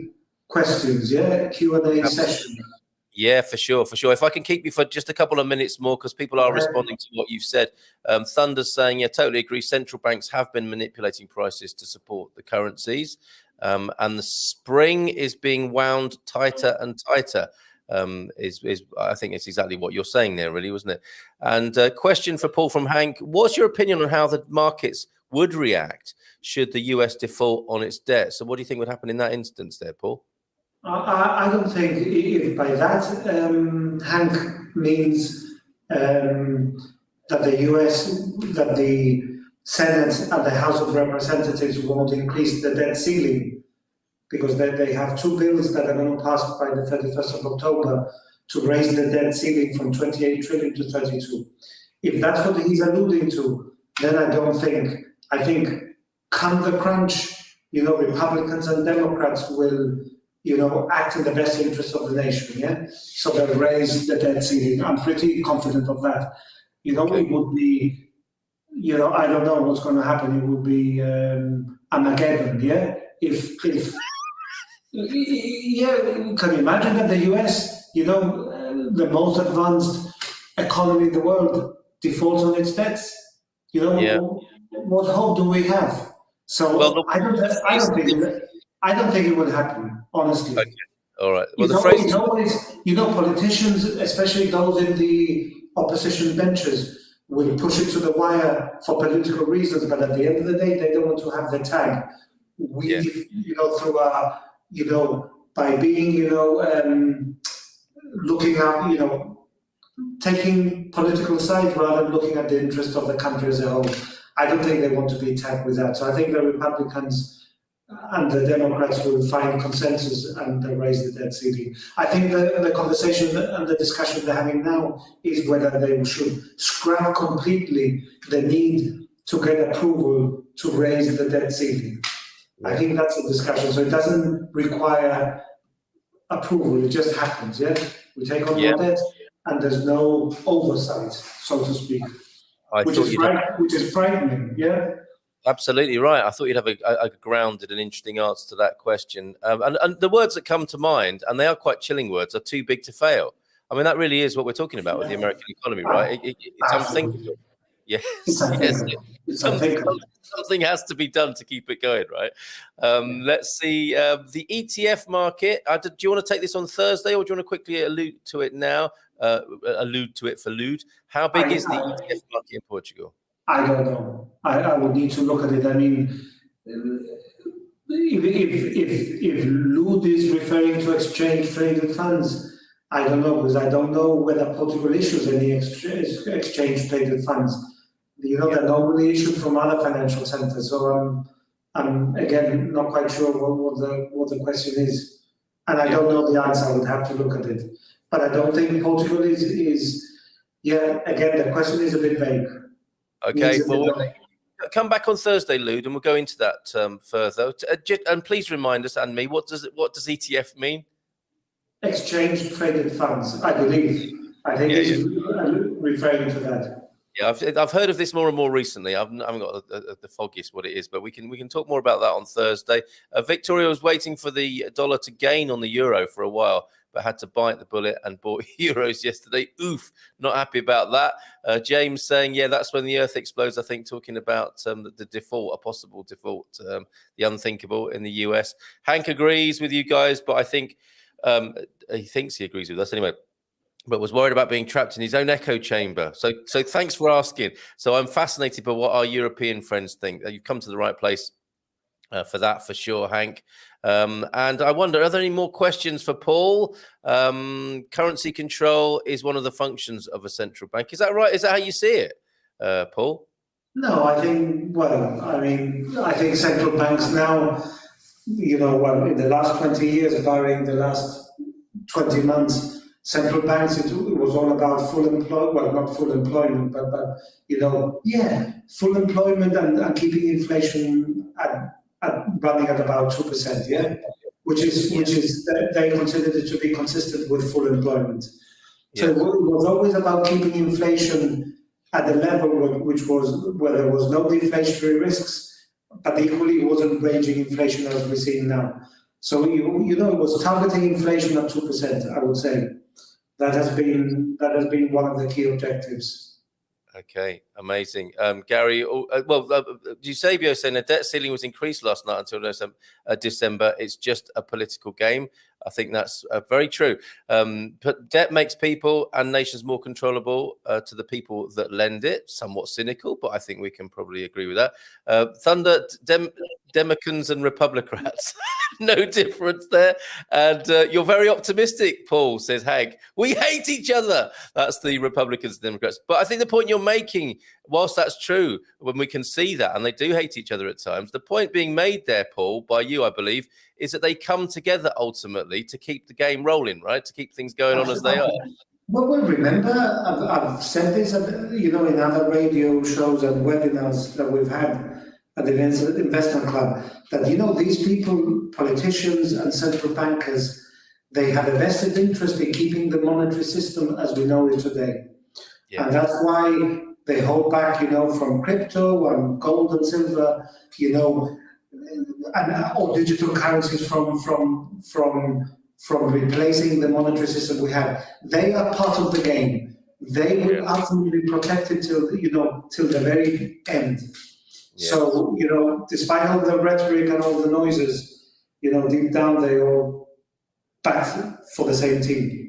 [SPEAKER 2] questions. Yeah, Q&A session.
[SPEAKER 1] Yeah, for sure, for sure. If I can keep you for just a couple of minutes more, because people are responding to what you've said. Thunder's saying, yeah, totally agree. Central banks have been manipulating prices to support the currencies. And the spring is being wound tighter and tighter. Is I think it's exactly what you're saying there, really, wasn't it? And question for Paul from Hank: what's your opinion on how the markets would react should the US default on its debt? So, what do you think would happen in that instance, there, Paul?
[SPEAKER 2] I don't think if by that Hank means that the US, that the Senate and the House of Representatives won't increase the debt ceiling, because they have two bills that are going to pass by the 31st of October to raise the debt ceiling from 28 trillion to 32. If that's what he's alluding to, then I think come the crunch, Republicans and Democrats will, act in the best interest of the nation, yeah? So they'll raise the debt ceiling. I'm pretty confident of that.
[SPEAKER 1] Okay.
[SPEAKER 2] It would be, I don't know what's going to happen. It would be Armageddon, yeah? Yeah, can you imagine that the US, the most advanced economy in the world, defaults on its debts? What hope do we have? So
[SPEAKER 1] Well,
[SPEAKER 2] I don't think it would happen, honestly.
[SPEAKER 1] Okay. All right. Well,
[SPEAKER 2] it's always, politicians, especially those in the opposition benches, will push it to the wire for political reasons, but at the end of the day, they don't want to have the tag. By being, looking at, taking political sides rather than looking at the interest of the country as a whole. I don't think they want to be tagged with that. So I think the Republicans and the Democrats will find consensus and raise the debt ceiling. I think the conversation and the discussion they're having now is whether they should scrap completely the need to get approval to raise the debt ceiling. I think that's the discussion. So it doesn't require approval, it just happens, yeah? We take on more debt and there's no oversight, so to speak, which is frightening, yeah?
[SPEAKER 1] Absolutely right. I thought you'd have a grounded and interesting answer to that question. And the words that come to mind, and they are quite chilling words, are too big to fail. I mean, that really is what we're talking about with the American economy, right? It's unthinkable. Yes, something has to be done to keep it going, right? Let's see. The ETF market. Do you want to take this on Thursday, or do you want to quickly allude to it now? Allude to it for Lude. How big is the ETF market in Portugal?
[SPEAKER 2] I don't know. I would need to look at it. I mean, if Lude is referring to exchange-traded funds, I don't know, because I don't know whether Portugal issues any exchange-traded funds. They're normally issued from other financial centers. So I'm again not quite sure what the question is, and I don't know the answer. I would have to look at it, but I don't think Portugal is. Yeah, again, the question is a bit vague.
[SPEAKER 1] Okay, well, we'll come back on Thursday, Lude, and we'll go into that further. And please remind us, and me, what does ETF mean? Exchange
[SPEAKER 2] traded funds, I believe. I think it's referring to that.
[SPEAKER 1] Yeah, I've heard of this more and more recently. I haven't got the foggiest what it is, but we can talk more about that on Thursday. Victoria was waiting for the dollar to gain on the euro for a while, but had to bite the bullet and bought euros yesterday. Oof, not happy about that. James saying, yeah, that's when the earth explodes, I think, talking about the default, a possible default, the unthinkable in the US. Hank agrees with you guys, but I think he thinks he agrees with us anyway, but was worried about being trapped in his own echo chamber. So thanks for asking. So I'm fascinated by what our European friends think. You've come to the right place for that, for sure, Hank. And I wonder, are there any more questions for Paul? Currency control is one of the functions of a central bank. Is that right? Is that how you see it, Paul?
[SPEAKER 2] No, I think central banks now, in the last 20 years, barring the last 20 months, central banks, it was all about full employment, well, not full employment, but full employment and keeping inflation running at about 2%, which is they considered it to be consistent with full employment. So it was always about keeping inflation at a level which was where there was no deflationary risks, but equally it wasn't raging inflation as we're seeing now. So it was targeting inflation at 2%. I would say that has been one of the key objectives.
[SPEAKER 1] Okay, amazing. Gary, Eusebio saying the debt ceiling was increased last night until December. It's just a political game. I think that's very true. But debt makes people and nations more controllable to the people that lend it. Somewhat cynical, but I think we can probably agree with that. Thunder, Democrats and Republicans. No difference there. And you're very optimistic, Paul, says Hag. We hate each other. That's the Republicans and Democrats. But I think the point you're making, whilst that's true, when we can see that, and they do hate each other at times, the point being made there, Paul, by you, I believe, is that they come together ultimately to keep the game rolling, right? To keep things going on as they are.
[SPEAKER 2] Well, remember, I've said this, in other radio shows and webinars that we've had at the Investment Club, that, these people, politicians and central bankers, they have a vested interest in keeping the monetary system as we know it today. Yeah. And that's why they hold back, from crypto and gold and silver, or digital currencies from replacing the monetary system we have. They are part of the game. They will ultimately be protected till the very end. Yeah. So, despite all the rhetoric and all the noises, deep down they all back for the same team.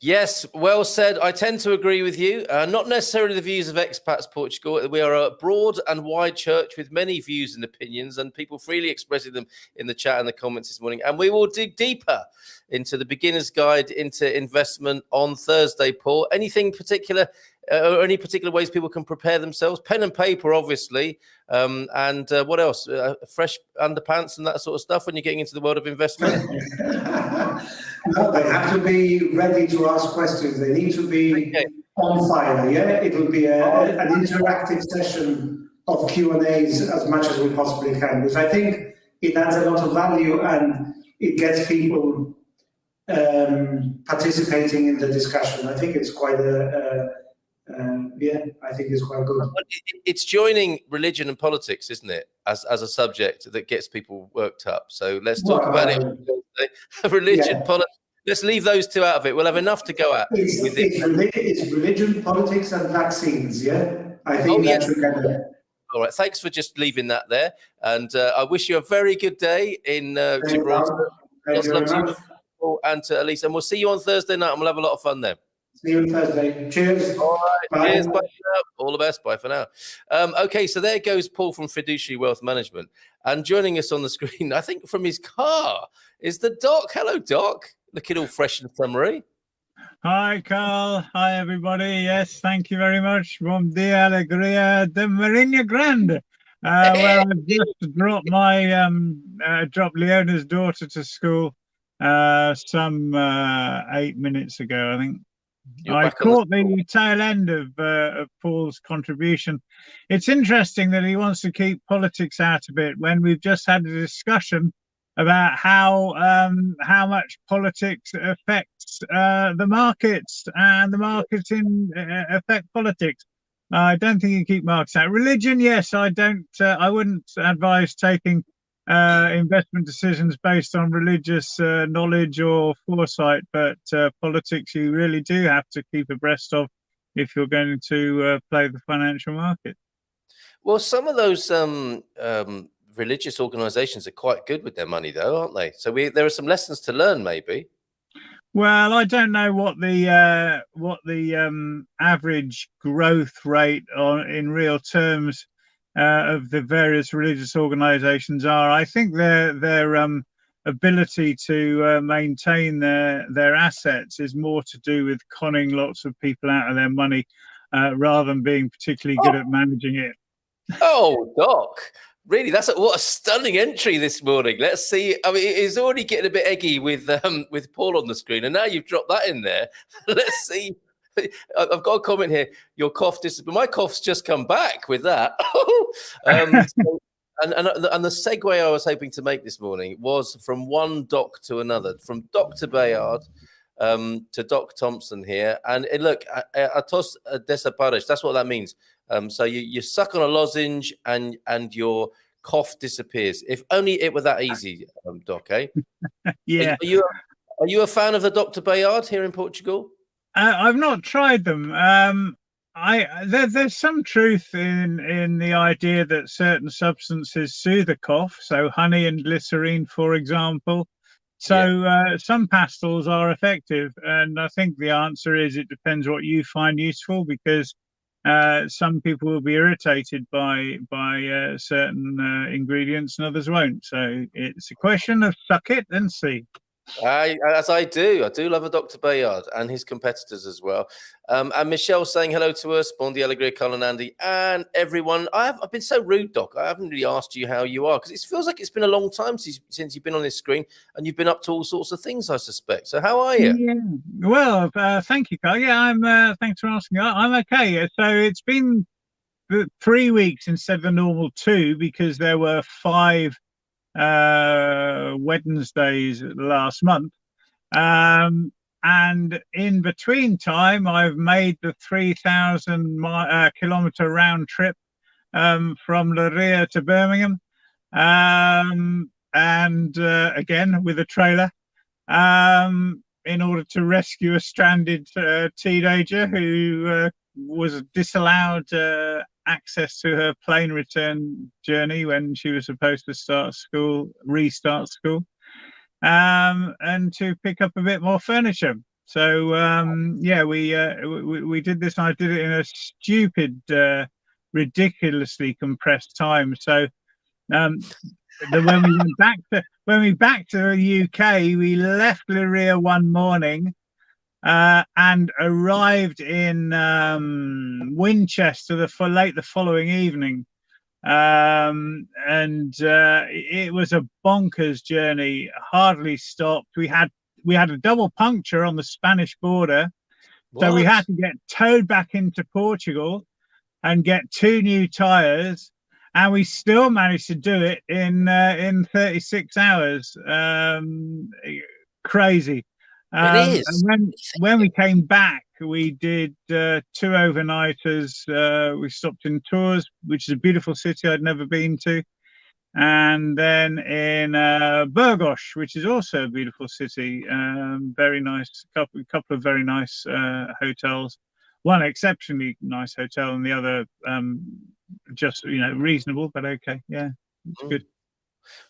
[SPEAKER 1] Yes, well said. I tend to agree with you. Not necessarily the views of Expats Portugal. We are a broad and wide church with many views and opinions, and people freely expressing them in the chat and the comments this morning. And we will dig deeper into the beginner's guide into investment on Thursday, Paul. Anything particular, or any particular ways people can prepare themselves? Pen and paper, obviously. And what else? Fresh underpants and that sort of stuff when you're getting into the world of investment?
[SPEAKER 2] No, they have to be ready to ask questions. They need to be on fire, yeah? It will be an interactive session of Q&As as much as we possibly can, because I think it adds a lot of value and it gets people participating in the discussion. I think it's quite I think it's quite good.
[SPEAKER 1] It's joining religion and politics, isn't it, as a subject that gets people worked up. So let's talk about it. Religion, politics. Let's leave those two out of it. We'll have enough to go at.
[SPEAKER 2] It's religion, politics, and vaccines. Yeah, I think that's together.
[SPEAKER 1] All right. Thanks for just leaving that there. And I wish you a very good day in Gibraltar.
[SPEAKER 2] Thank you very much.
[SPEAKER 1] And to Elise. And we'll see you on Thursday night, and we'll have a lot of fun there.
[SPEAKER 2] See you on Thursday. Cheers.
[SPEAKER 1] All right.
[SPEAKER 2] Bye.
[SPEAKER 1] Cheers. Bye for now. All the best. Bye for now. Okay, so there goes Paul from Fiduciary Wealth Management. And joining us on the screen, I think from his car, is the Doc. Hello, Doc. Looking all fresh and summery.
[SPEAKER 3] Hi, Carl. Hi, everybody. Yes, thank you very much. Bom dia, alegria de Marinha Grande. Where I've just dropped dropped Leona's daughter to school some 8 minutes ago, I think. I caught the tail end of Paul's contribution. It's interesting that he wants to keep politics out of it when we've just had a discussion about how much politics affects the markets and the markets affect politics. I don't think you can keep markets out. Religion, yes, I wouldn't advise taking investment decisions based on religious knowledge or foresight, but politics you really do have to keep abreast of if you're going to play the financial market.
[SPEAKER 1] Well, some of those religious organizations are quite good with their money, though, aren't they? So there are some lessons to learn, maybe.
[SPEAKER 3] Well, I don't know what the average growth rate in real terms of the various religious organizations are. I think their ability to maintain their assets is more to do with conning lots of people out of their money rather than being particularly good at managing it.
[SPEAKER 1] Oh, Doc. Really, what a stunning entry this morning. Let's see. I mean, it's already getting a bit eggy with Paul on the screen, and now you've dropped that in there. Let's see. I've got a comment here. Your cough disappeared. My cough's just come back with that. And the segue I was hoping to make this morning was from one doc to another, from Dr. Bayard to Doc Thomson here. And look, atos desapares, that's what that means. So you suck on a lozenge and your cough disappears. If only it were that easy, Doc, eh?
[SPEAKER 3] Yeah.
[SPEAKER 1] Are you a fan of the Dr. Bayard here in Portugal?
[SPEAKER 3] I've not tried them. There's some truth in the idea that certain substances soothe a cough, so honey and glycerine, for example. So some pastils are effective, and I think the answer is it depends what you find useful, because some people will be irritated by certain ingredients and others won't. So it's a question of suck it and see.
[SPEAKER 1] As I do love a Dr. Bayard and his competitors as well. And Michelle saying hello to us, Bon dia, alegria, Carl and Andy, and everyone. I've been so rude, Doc. I haven't really asked you how you are, because it feels like it's been a long time since you've been on this screen, and you've been up to all sorts of things, I suspect. So how are you?
[SPEAKER 3] Yeah. Well, thank you, Carl. Yeah, I'm. Thanks for asking. I'm okay. So it's been 3 weeks instead of the normal 2, because there were 5 Wednesdays last month, and in between time I've made the 3,000 kilometer round trip from Leiria to Birmingham, and again with a trailer, in order to rescue a stranded teenager who was disallowed access to her plane return journey when she was supposed to restart school, and to pick up a bit more furniture. So yeah, we did this. I did it in a stupid, ridiculously compressed time. So when we back to the UK, we left Leiria one morning, and arrived in Winchester late the following evening, and it was a bonkers journey. Hardly stopped. We had a double puncture on the Spanish border. So we had to get towed back into Portugal and get 2 new tires, and we still managed to do it in 36 hours. Crazy.
[SPEAKER 1] It is.
[SPEAKER 3] And when we came back, we did 2 overnighters. We stopped in Tours, which is a beautiful city I'd never been to, and then in Burgos, which is also a beautiful city. Very nice, couple of very nice hotels. One exceptionally nice hotel, and the other just reasonable, but okay. Yeah, it's good.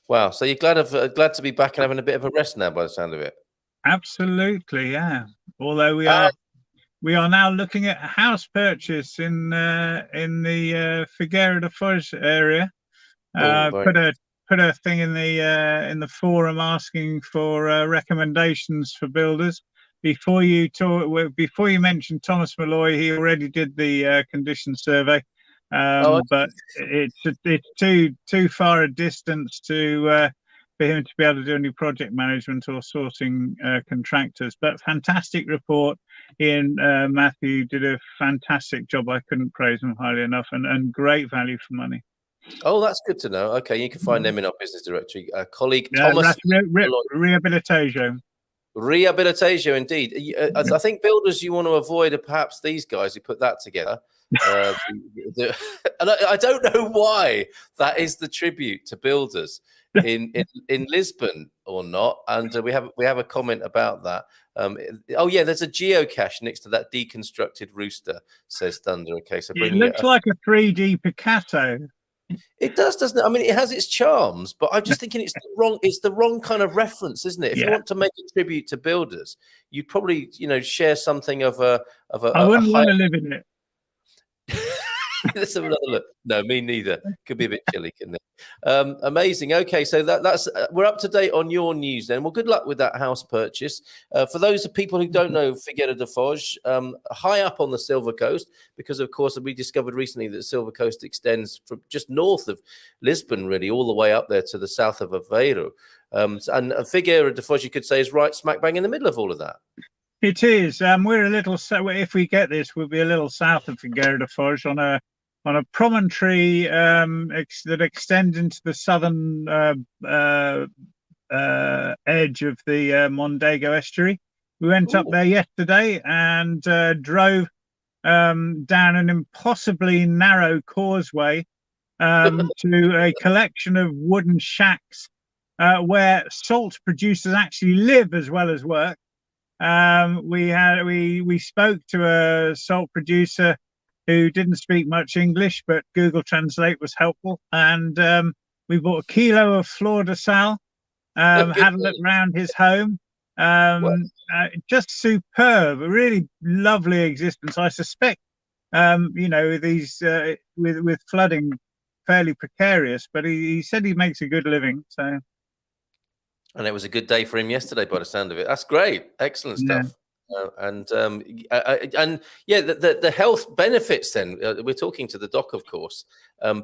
[SPEAKER 1] Wow. So you're glad to be back and having a bit of a rest now, by the sound of it.
[SPEAKER 3] Absolutely, yeah. Although we are now looking at a house purchase in the Figueira da Foz area. Put a thing in the forum asking for recommendations for builders. Before you mentioned Thomas Malloy, he already did the condition survey, but it's too far a distance for him to be able to do any project management or sourcing contractors. But fantastic report. Ian, Matthew did a fantastic job. I couldn't praise him highly enough, and great value for money.
[SPEAKER 1] Oh, that's good to know. Okay, you can find them in our business directory. Colleague Thomas
[SPEAKER 3] Rehabilitation.
[SPEAKER 1] Rehabilitation, indeed. I think builders, you want to avoid are perhaps these guys who put that together. And I don't know why that is the tribute to builders in Lisbon or not. And we have a comment about that. Oh yeah, there's a geocache next to that deconstructed rooster, says Thunder. Okay, so
[SPEAKER 3] it looks like a 3D Picasso.
[SPEAKER 1] It does, doesn't it? I mean, it has its charms, but I'm just thinking it's the wrong kind of reference, isn't it? If you want to make a tribute to builders, you'd probably, share something of a.
[SPEAKER 3] I wouldn't want to live in it.
[SPEAKER 1] Let's have another look. No, me neither. Could be a bit chilly, couldn't it? Amazing. Okay, so that's we're up to date on your news then. Well, good luck with that house purchase. For those people who don't know Figueira da Foz, high up on the Silver Coast, because of course we discovered recently that the Silver Coast extends from just north of Lisbon, really, all the way up there to the south of Aveiro. And Figueira da Foz, you could say, is right smack bang in the middle of all of that. It
[SPEAKER 3] is. We're a little. If we get this, we'll be a little south of Figueira da Foz on on a promontory that extends into the southern edge of the Mondego estuary. We went up there yesterday and drove down an impossibly narrow causeway to a collection of wooden shacks where salt producers actually live as well as work. We spoke to a salt producer who didn't speak much English, but Google Translate was helpful, and we bought a kilo of fleur de sal. Had a look around his home. Just superb, a really lovely existence. I suspect, these with flooding, fairly precarious, but he said he makes a good living. So,
[SPEAKER 1] and it was a good day for him yesterday, by the sound of it. That's great, excellent stuff. The health benefits. Then we're talking to the doc, of course.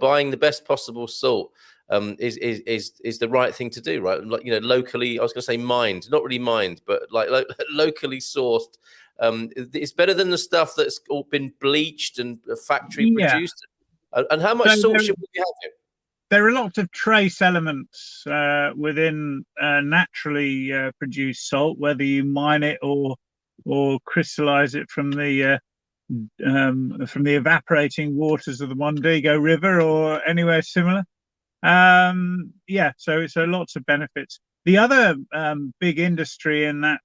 [SPEAKER 1] Buying the best possible salt is the right thing to do, right? Like, locally. I was going to say mined, not really mined, but like locally sourced. It's better than the stuff that's all been bleached and factory produced. And how much salt should we have here?
[SPEAKER 3] There are lots of trace elements within naturally produced salt, whether you mine it or crystallize it from the evaporating waters of the Mondego River or anywhere similar. So lots of benefits. The other big industry in that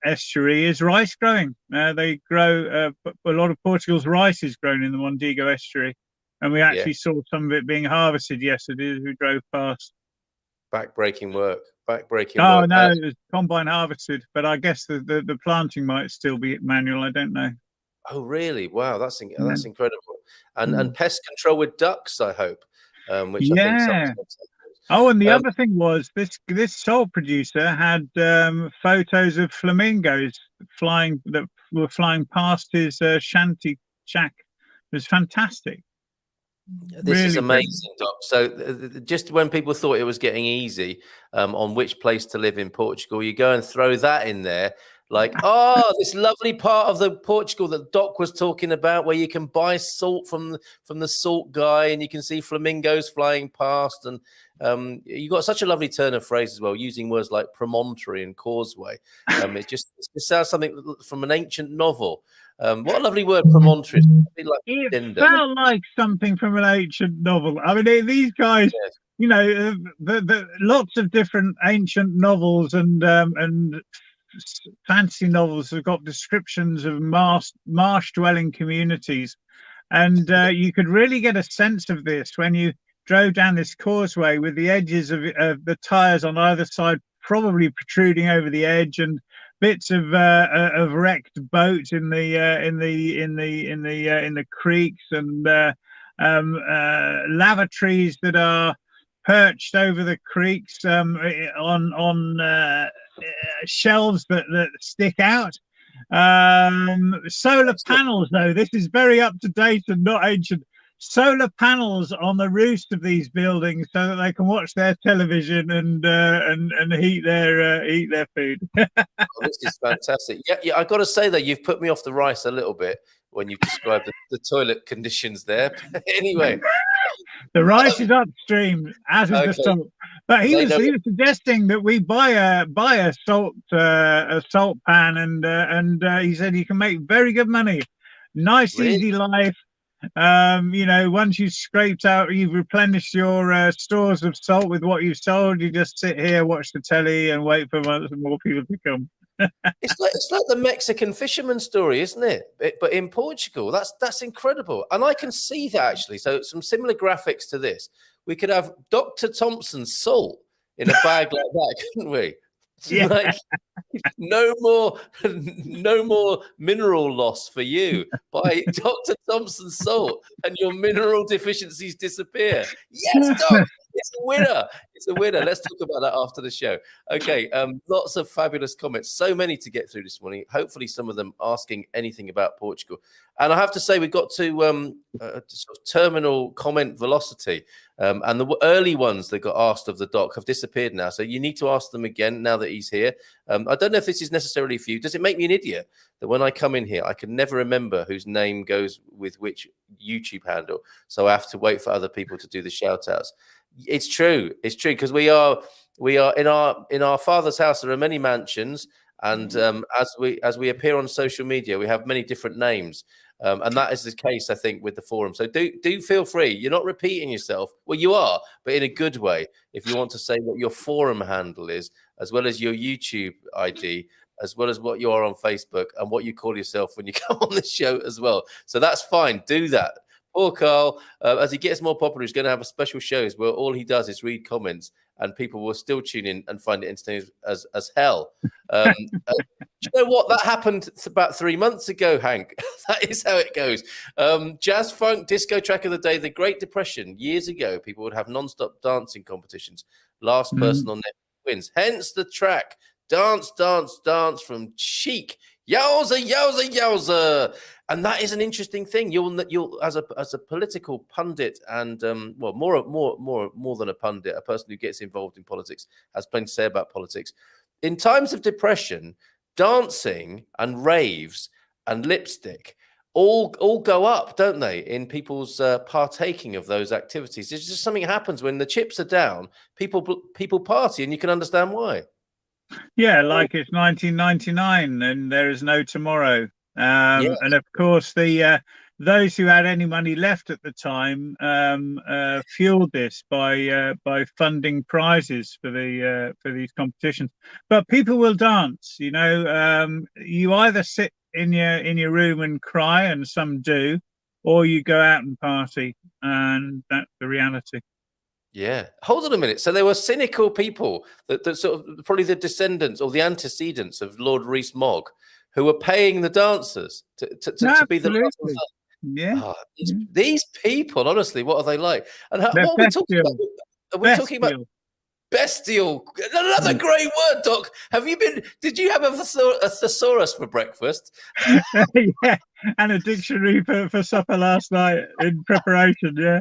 [SPEAKER 3] estuary is rice growing. They grow a lot of Portugal's rice is grown in the Mondego estuary, and we actually saw some of it being harvested yesterday as we drove past.
[SPEAKER 1] Backbreaking work.
[SPEAKER 3] Oh no, it was combine harvested, but I guess the planting might still be manual. I don't know.
[SPEAKER 1] Oh really? Wow, that's incredible. And pest control with ducks, I hope. Which I think
[SPEAKER 3] and the other thing was this salt producer had photos of flamingos that were flying past his shanty shack. It was fantastic.
[SPEAKER 1] This is amazing, Doc. So just when people thought it was getting easy on which place to live in Portugal, you go and throw that in there. Like, this lovely part of the Portugal that Doc was talking about, where you can buy salt from the salt guy, and you can see flamingos flying past, and you got such a lovely turn of phrase as well, using words like promontory and causeway. It sounds something from an ancient novel. What a lovely word, promontory.
[SPEAKER 3] It felt like something from an ancient novel. I mean, these guys, the lots of different ancient novels and fantasy novels have got descriptions of marsh-dwelling communities, and you could really get a sense of this when you drove down this causeway with the edges of the tires on either side probably protruding over the edge, and bits of wrecked boats in the creeks, and lavatories that are perched over the creeks on shelves that stick out. Solar panels, though, this is very up to date and not ancient. Solar panels on the roofs of these buildings so that they can watch their television and heat their food.
[SPEAKER 1] This is fantastic. Yeah, I got to say that you've put me off the rice a little bit when you've described the toilet conditions there. Anyway,
[SPEAKER 3] the rice is upstream, as is the salt. But he was suggesting that we buy a salt pan, and he said you can make very good money. Nice, easy life. Once you've scraped out, you've replenished your stores of salt with what you've sold, you just sit here, watch the telly, and wait for more people to come.
[SPEAKER 1] It's like the Mexican fisherman story, isn't it? But in Portugal, that's incredible, and I can see that actually. So some similar graphics to this. We could have Dr. Thompson's salt in a bag like that, couldn't we?
[SPEAKER 3] Yeah.
[SPEAKER 1] Like, no more mineral loss for you. Buy Dr. Thompson's salt, and your mineral deficiencies disappear. Yes, Doc. It's a winner. It's a winner. Let's talk about that after the show. Okay. Lots of fabulous comments. So many to get through this morning. Hopefully, some of them asking anything about Portugal. And I have to say, we got to sort of terminal comment velocity. And the early ones that got asked of the doc have disappeared now. So you need to ask them again now that he's here. I don't know if this is necessarily for you. Does it make me an idiot that when I come in here, I can never remember whose name goes with which YouTube handle? So I have to wait for other people to do the shout outs. It's true. It's true, because we are in our Father's house. There are many mansions, and as we appear on social media, we have many different names. And that is the case, I think, with the forum. So do feel free. You're not repeating yourself. Well, you are, but in a good way. If you want to say what your forum handle is, as well as your YouTube ID, as well as what you are on Facebook, and what you call yourself when you come on the show as well. So that's fine. Do that. Poor Carl, as he gets more popular, he's going to have a special shows where all he does is read comments, and people will still tune in and find it entertaining as hell. Do you know what? That happened about 3 months ago, Hank. That is how it goes. Jazz, funk, disco track of the day. The Great Depression, years ago, people would have non-stop dancing competitions. Last person on net wins. Hence the track, Dance, Dance, Dance from Chic. Yowza, yowza, yowza. And that is an interesting thing. You'll as a political pundit, and well, more than a pundit, a person who gets involved in politics, has plenty to say about politics. In times of depression, dancing and raves and lipstick all go up, don't they, in people's partaking of those activities? It's just something happens when the chips are down. People party, and you can understand why.
[SPEAKER 3] Yeah, like it's 1999 and there is no tomorrow. And of course, those who had any money left at the time fueled this by funding prizes for these competitions. But people will dance. You know, you either sit in your room and cry, and some do, or you go out and party, and that's the reality.
[SPEAKER 1] Yeah. Hold on a minute. So there were cynical people that sort of probably the descendants or the antecedents of Lord Rees-Mogg, who were paying the dancers to be the dancers.
[SPEAKER 3] Yeah.
[SPEAKER 1] Oh, these people, honestly, what are they like? And what are we talking about? Are we talking about bestial? Another great word, Doc. Did you have a thesaurus for breakfast?
[SPEAKER 3] Yeah, and a dictionary for supper last night in preparation. Yeah.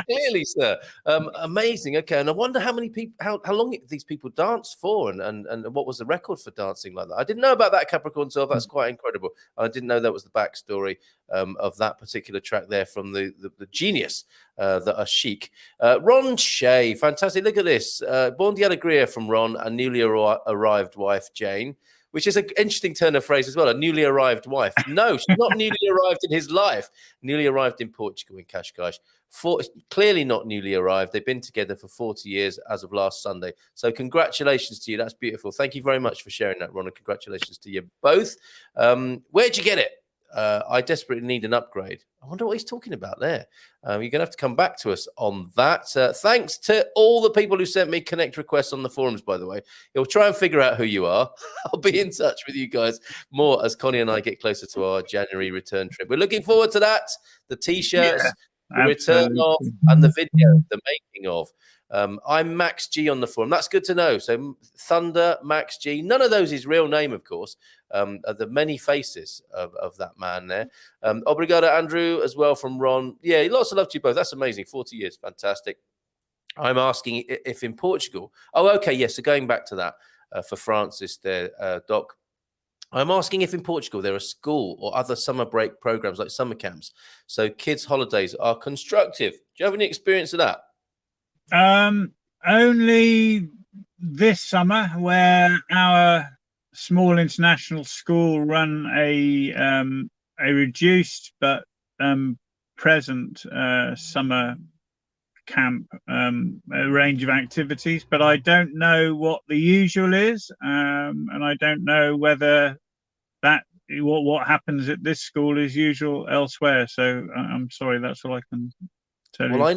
[SPEAKER 1] Clearly, sir. Amazing. Okay, and I wonder how many people, how long these people dance for, and what was the record for dancing like that? I didn't know about that, Capricorn. So that's quite incredible. I didn't know that was the backstory of that particular track there from the genius that are Chic. Ron Shea, fantastic. Look at this. Bon dia alegria from Ron, and newly arrived wife Jane, which is an interesting turn of phrase as well. A newly arrived wife. No, she's not newly arrived in his life. Newly arrived in Portugal, in Cascais. Clearly not newly arrived. They've been together for 40 years as of last Sunday. So congratulations to you. That's beautiful. Thank you very much for sharing that, Ron, and congratulations to you both. Where'd you get it? I desperately need an upgrade. I wonder what he's talking about there. You're going to have to come back to us on that. Thanks to all the people who sent me connect requests on the forums, by the way. You'll try and figure out who you are. I'll be in touch with you guys more as Connie and I get closer to our January return trip. We're looking forward to that. The T-shirts, the return of, and the video, the making of. I'm Max G on the forum. That's good to know. So Thunder, Max G. None of those is real name, of course. The many faces of that man there. Obrigado, Andrew, as well from Ron. Yeah, lots of love to you both. That's amazing. 40 years. Fantastic. I'm asking if in Portugal. Oh, okay. Yes. So going back to that for Francis there, Doc. I'm asking if in Portugal there are school or other summer break programs like summer camps, so kids' holidays are constructive. Do you have any experience of that?
[SPEAKER 3] Only this summer, where our small international school run a reduced but present summer camp, a range of activities, but I don't know what the usual is, and I don't know whether that what happens at this school is usual elsewhere. So I'm sorry, that's all I can tell you.
[SPEAKER 1] Well,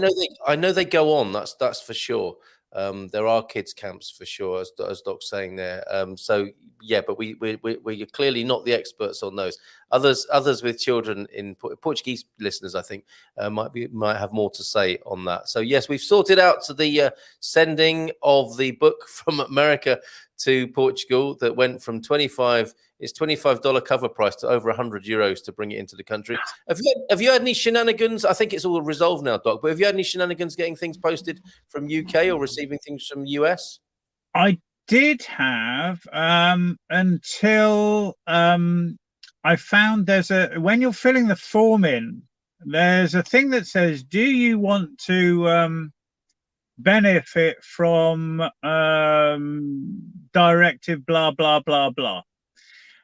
[SPEAKER 1] I know they go on. That's for sure. There are kids camps for sure, as Doc's saying there. So yeah, but we're clearly not the experts on those. Others with children in Portuguese listeners, I think, might have more to say on that. So yes, we've sorted out to the sending of the book from America to Portugal that went from $25 cover price to over €100 to bring it into the country. Have you had any shenanigans? I think it's all resolved now, Doc, but have you had any shenanigans getting things posted from UK or receiving things from US?
[SPEAKER 3] I did have until I found when you're filling the form in, there's a thing that says, do you want to benefit from directive blah blah blah blah?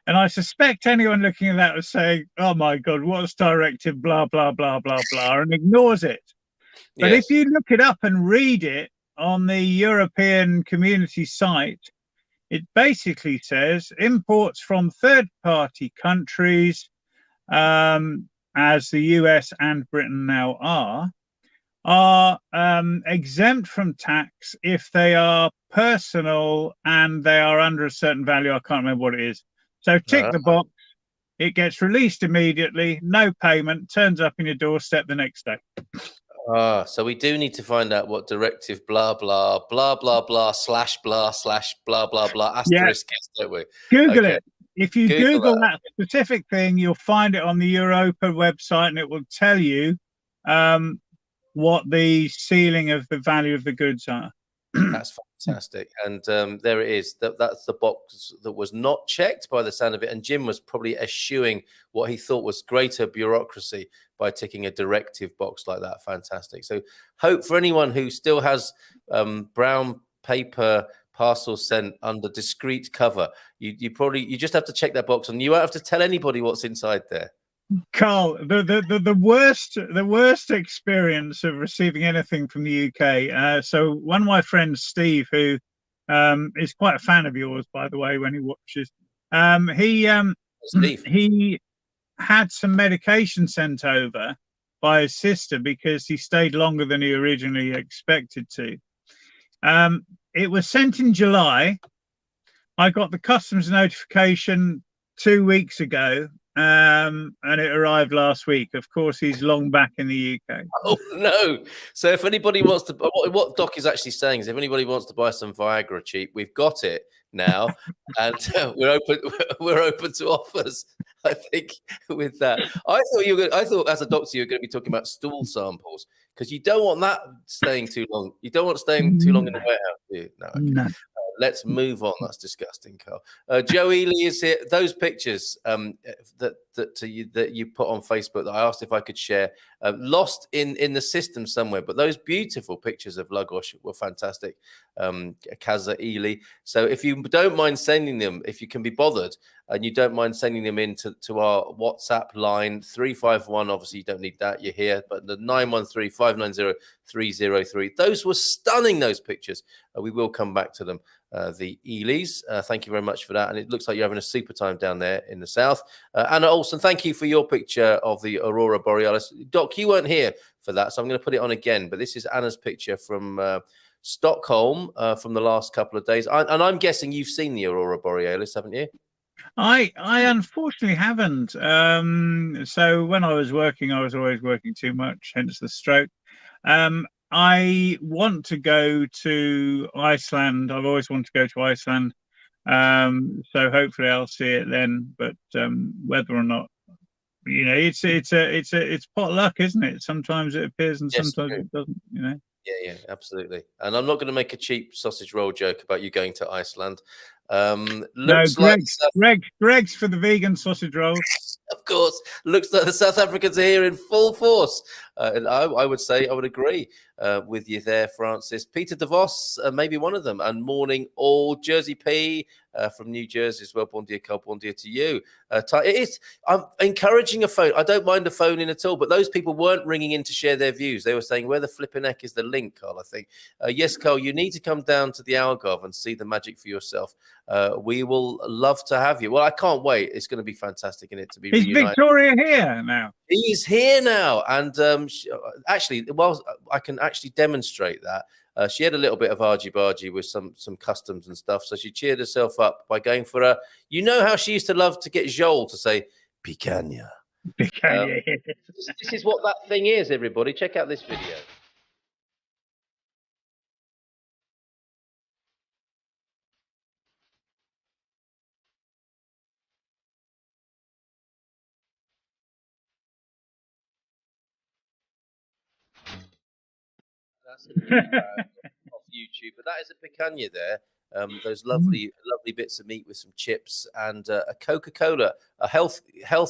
[SPEAKER 3] And I suspect anyone looking at that was saying, oh my god, what's directive blah blah blah blah blah, and ignores it. But
[SPEAKER 1] Yes.
[SPEAKER 3] if you look it up and read it on the European Community site, it basically says imports from third-party countries, as the US and Britain now are exempt from tax if they are personal and they are under a certain value. I can't remember what it is. So tick the box. It gets released immediately, no payment, turns up in your doorstep the next day.
[SPEAKER 1] So we do need to find out what directive blah blah blah blah blah slash blah blah blah asterisk is, don't we?
[SPEAKER 3] Google it. If you Google that specific thing, you'll find it on the Europa website, and it will tell you what the ceiling of the value of the goods are.
[SPEAKER 1] That's fantastic. And there it is. That's the box that was not checked by the sound of it. And Jim was probably eschewing what he thought was greater bureaucracy by ticking a directive box like that. Fantastic. So hope for anyone who still has brown paper parcels sent under discreet cover, you just have to check that box, and you won't have to tell anybody what's inside there.
[SPEAKER 3] Carl, the worst experience of receiving anything from the UK. So one of my friends, Steve, who is quite a fan of yours, by the way, when he watches, he had some medication sent over by his sister because he stayed longer than he originally expected to. It was sent in July. I got the customs notification 2 weeks ago. And it arrived last week. Of course, he's long back in the UK.
[SPEAKER 1] Oh no! So if anybody wants to, what Doc is actually saying is, if anybody wants to buy some Viagra cheap, we've got it now, and we're open to offers. I think with that, I thought as a doctor you were going to be talking about stool samples, because you don't want that staying too long. You don't want staying too long in the warehouse, do you? No. Okay.
[SPEAKER 3] No.
[SPEAKER 1] Let's move on. That's disgusting, Carl. Joe Ely is here. Those pictures that you put on Facebook that I asked if I could share, lost in the system somewhere. But those beautiful pictures of Lagos were fantastic. Kaza Ely. So if you don't mind sending them, if you can be bothered, and you don't mind sending them in to our WhatsApp line 351. Obviously, you don't need that. You're here, but the 913-590-303. Those were stunning. Those pictures. We will come back to them. The Elys. Thank you very much for that. And it looks like you're having a super time down there in the south. Anna Olsen, thank you for your picture of the Aurora Borealis. Doc, you weren't here for that, so I'm going to put it on again. But this is Anna's picture from Stockholm from the last couple of days. And I'm guessing you've seen the Aurora Borealis, haven't you?
[SPEAKER 3] I unfortunately haven't. So when I was working, I was always working too much, hence the stroke. I want to go to Iceland. I've always wanted to go to Iceland. So hopefully I'll see it then. But whether or not, it's pot luck, isn't it? Sometimes it appears and sometimes it doesn't.
[SPEAKER 1] Yeah, absolutely. And I'm not going to make a cheap sausage roll joke about you going to Iceland.
[SPEAKER 3] Greg's for the vegan sausage rolls.
[SPEAKER 1] Of course, looks like the South Africans are here in full force. And I would say I would agree with you there, Francis. Peter DeVos, maybe one of them. And morning all. Jersey P from New Jersey as well. Bon dia, Carl. Bon dia to you. I'm encouraging a phone. I don't mind a phone in at all, but those people weren't ringing in to share their views. They were saying, where the flipping heck is the link, Carl, I think. Yes, Carl, you need to come down to the Algarve and see the magic for yourself. we will love to have you. Well, I can't wait. It's going to be fantastic in it to be
[SPEAKER 3] Is
[SPEAKER 1] reunited.
[SPEAKER 3] Victoria here now?
[SPEAKER 1] He's here now, and actually, well, I can actually demonstrate that. She had a little bit of argy-bargy with some customs and stuff, so she cheered herself up by going for a. You know how she used to love to get Joel to say picanha. This is what that thing is, everybody. Check out this video. That's off YouTube, but that is a picanha there. Those lovely bits of meat with some chips and a Coca-Cola, a health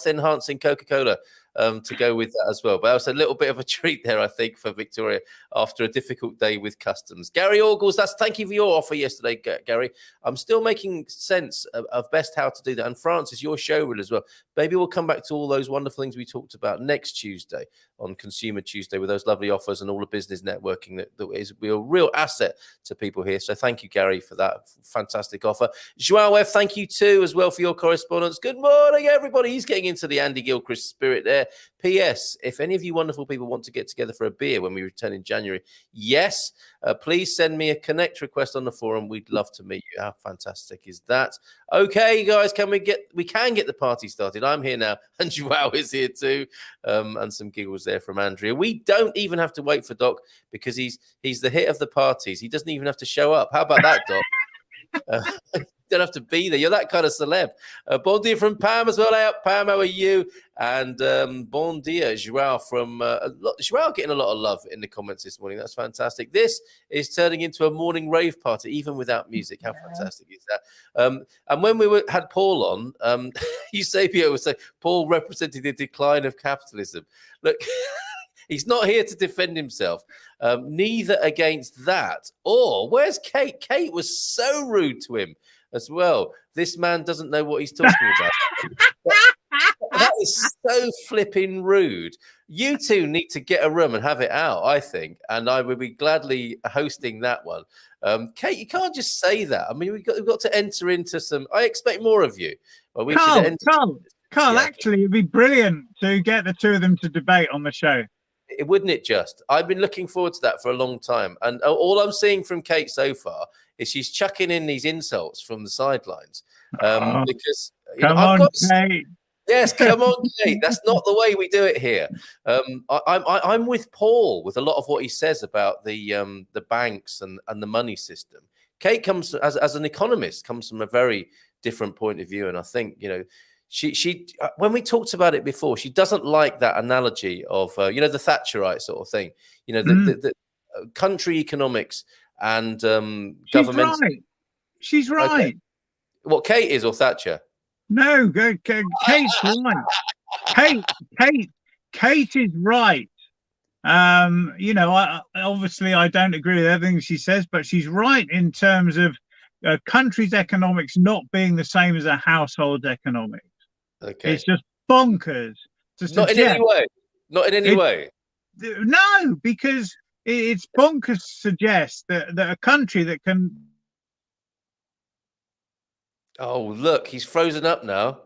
[SPEAKER 1] enhancing Coca-Cola to go with that as well. But that was a little bit of a treat there, I think, for Victoria after a difficult day with customs. Gary Orgles, thank you for your offer yesterday, Gary. I'm still making sense of best how to do that. And Francis, your showreel as well. Maybe we'll come back to all those wonderful things we talked about next Tuesday on Consumer Tuesday with those lovely offers and all the business networking that is a real asset to people here. So thank you, Gary, for that fantastic offer. Joao, thank you too as well for your correspondence. Good morning, everybody. He's getting into the Andy Gilchrist spirit there. P.S. If any of you wonderful people want to get together for a beer when we return in January, yes, please send me a connect request on the forum. We'd love to meet you. How fantastic is that? Okay, guys, we can get the party started. I'm here now, and Joao is here too, and some giggles there from Andrea. We don't even have to wait for Doc because he's the hit of the parties. He doesn't even have to show up. How about that, Doc? Don't have to be there. You're that kind of celeb. Bon dia from Pam as well. Hey up, Pam, how are you? And bon dia, Joao from Joao getting a lot of love in the comments this morning. That's fantastic. This is turning into a morning rave party, even without music. How fantastic is that? And when we had Paul on, Eusebio was saying Paul represented the decline of capitalism. Look. He's not here to defend himself. Neither against that. Or where's Kate? Kate was so rude to him as well. This man doesn't know what he's talking about. That is so flipping rude. You two need to get a room and have it out, I think. And I would be gladly hosting that one. Kate, you can't just say that. I mean, we've got to enter into some. I expect more of you. Well, we
[SPEAKER 3] Carl, actually, it'd be brilliant to get the two of them to debate on the show.
[SPEAKER 1] Wouldn't it just? I've been looking forward to that for a long time. And all I'm seeing from Kate so far is she's chucking in these insults from the sidelines. Because
[SPEAKER 3] come on, Kate.
[SPEAKER 1] Yes, come on, Kate. That's not the way we do it here. I'm with Paul with a lot of what he says about the banks and the money system. Kate comes as an economist, comes from a very different point of view. And I think, she when we talked about it before, she doesn't like that analogy of the Thatcherite sort of thing, the country economics and government.
[SPEAKER 3] She's right.
[SPEAKER 1] Okay. What, Kate is or Thatcher?
[SPEAKER 3] No, Kate's right. Kate is right. Obviously I don't agree with everything she says, but she's right in terms of a country's economics not being the same as a household's economics.
[SPEAKER 1] Okay.
[SPEAKER 3] It's just bonkers.
[SPEAKER 1] Not in any way. Not in any way.
[SPEAKER 3] No, because it's bonkers to suggest that a country that can.
[SPEAKER 1] Oh, look, he's frozen up now.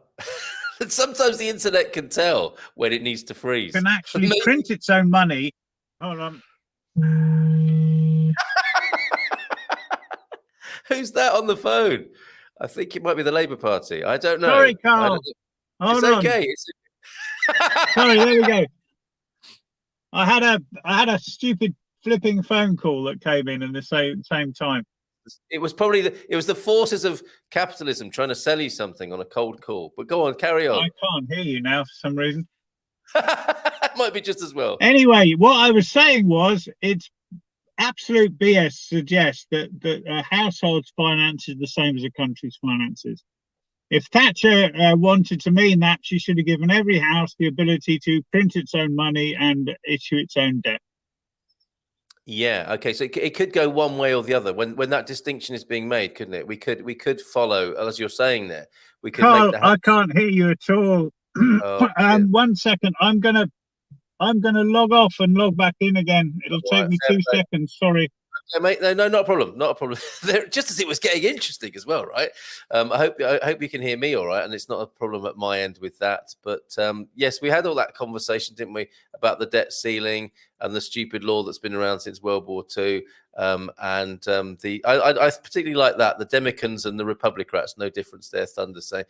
[SPEAKER 1] Sometimes the internet can tell when it needs to freeze.
[SPEAKER 3] Can actually print its own money. Hold on.
[SPEAKER 1] Who's that on the phone? I think it might be the Labour Party. I don't know.
[SPEAKER 3] Sorry, Carl.
[SPEAKER 1] It's okay.
[SPEAKER 3] Sorry, there we go. I had a stupid flipping phone call that came in at the same time.
[SPEAKER 1] It was probably the forces of capitalism trying to sell you something on a cold call. But go on, carry on.
[SPEAKER 3] I can't hear you now for some reason.
[SPEAKER 1] Might be just as well.
[SPEAKER 3] Anyway, what I was saying was it's absolute BS suggests that a household's finance is the same as a country's finances. If Thatcher wanted to mean that, she should have given every house the ability to print its own money and issue its own debt.
[SPEAKER 1] Yeah. Okay. So it could go one way or the other when that distinction is being made, couldn't it? We could follow, as you're saying there. We could.
[SPEAKER 3] Carl, I can't hear you at all. Oh, 1 second. I'm gonna log off and log back in again. It'll take me 2 seconds. Sorry.
[SPEAKER 1] Okay, mate. No, not a problem. Not a problem. Just as it was getting interesting as well, right? I hope you can hear me all right, and it's not a problem at my end with that. But yes, we had all that conversation, didn't we, about the debt ceiling and the stupid law that's been around since World War II. I particularly like that the Democrats and the Republicans, no difference there. Thunder say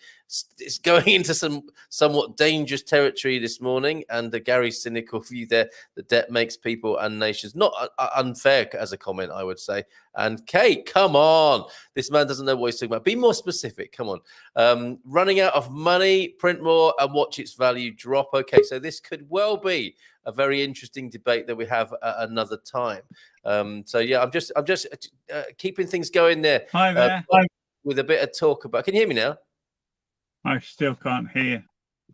[SPEAKER 1] it's going into some somewhat dangerous territory this morning, and the Gary's cynical view there: the debt makes people and nations not unfair as a comment, I would say. And Kate, come on, this man doesn't know what he's talking about. Be more specific. Come on, running out of money, print more, and watch its value drop. Okay, so this could well be a very interesting debate that we have at another time. So yeah, I'm just keeping things going there.
[SPEAKER 3] Hi there.
[SPEAKER 1] With a bit of talk about. Can you hear me now?
[SPEAKER 3] I still can't hear.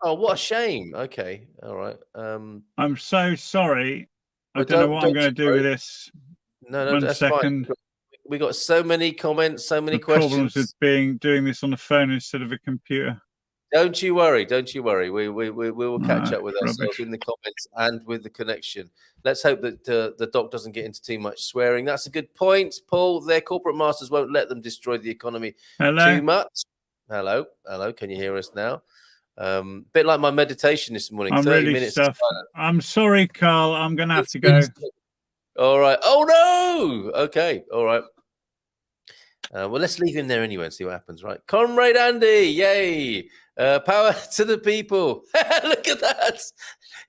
[SPEAKER 1] Oh, what a shame. Okay, all right.
[SPEAKER 3] I'm so sorry. I
[SPEAKER 1] Well,
[SPEAKER 3] don't know what I'm going to do
[SPEAKER 1] worry.
[SPEAKER 3] with this.
[SPEAKER 1] No,
[SPEAKER 3] One
[SPEAKER 1] that's
[SPEAKER 3] second.
[SPEAKER 1] fine. We got so many comments, so many
[SPEAKER 3] The problems
[SPEAKER 1] questions.
[SPEAKER 3] with doing this on a phone instead of a computer.
[SPEAKER 1] Don't you worry. Don't you worry. We will catch up with ourselves
[SPEAKER 3] rubbish.
[SPEAKER 1] in the comments and with the connection. Let's hope that the doc doesn't get into too much swearing. That's a good point, Paul. Their corporate masters won't let them destroy the economy too much. Hello. Can you hear us now? Bit like my meditation this morning.
[SPEAKER 3] I'm
[SPEAKER 1] 30
[SPEAKER 3] really
[SPEAKER 1] minutes.
[SPEAKER 3] I'm sorry, Carl. I'm going to have to go.
[SPEAKER 1] All right. Oh no. Okay. All right. Well, let's leave him there anyway and see what happens, right? Comrade Andy, yay! Power to the people. Look at that.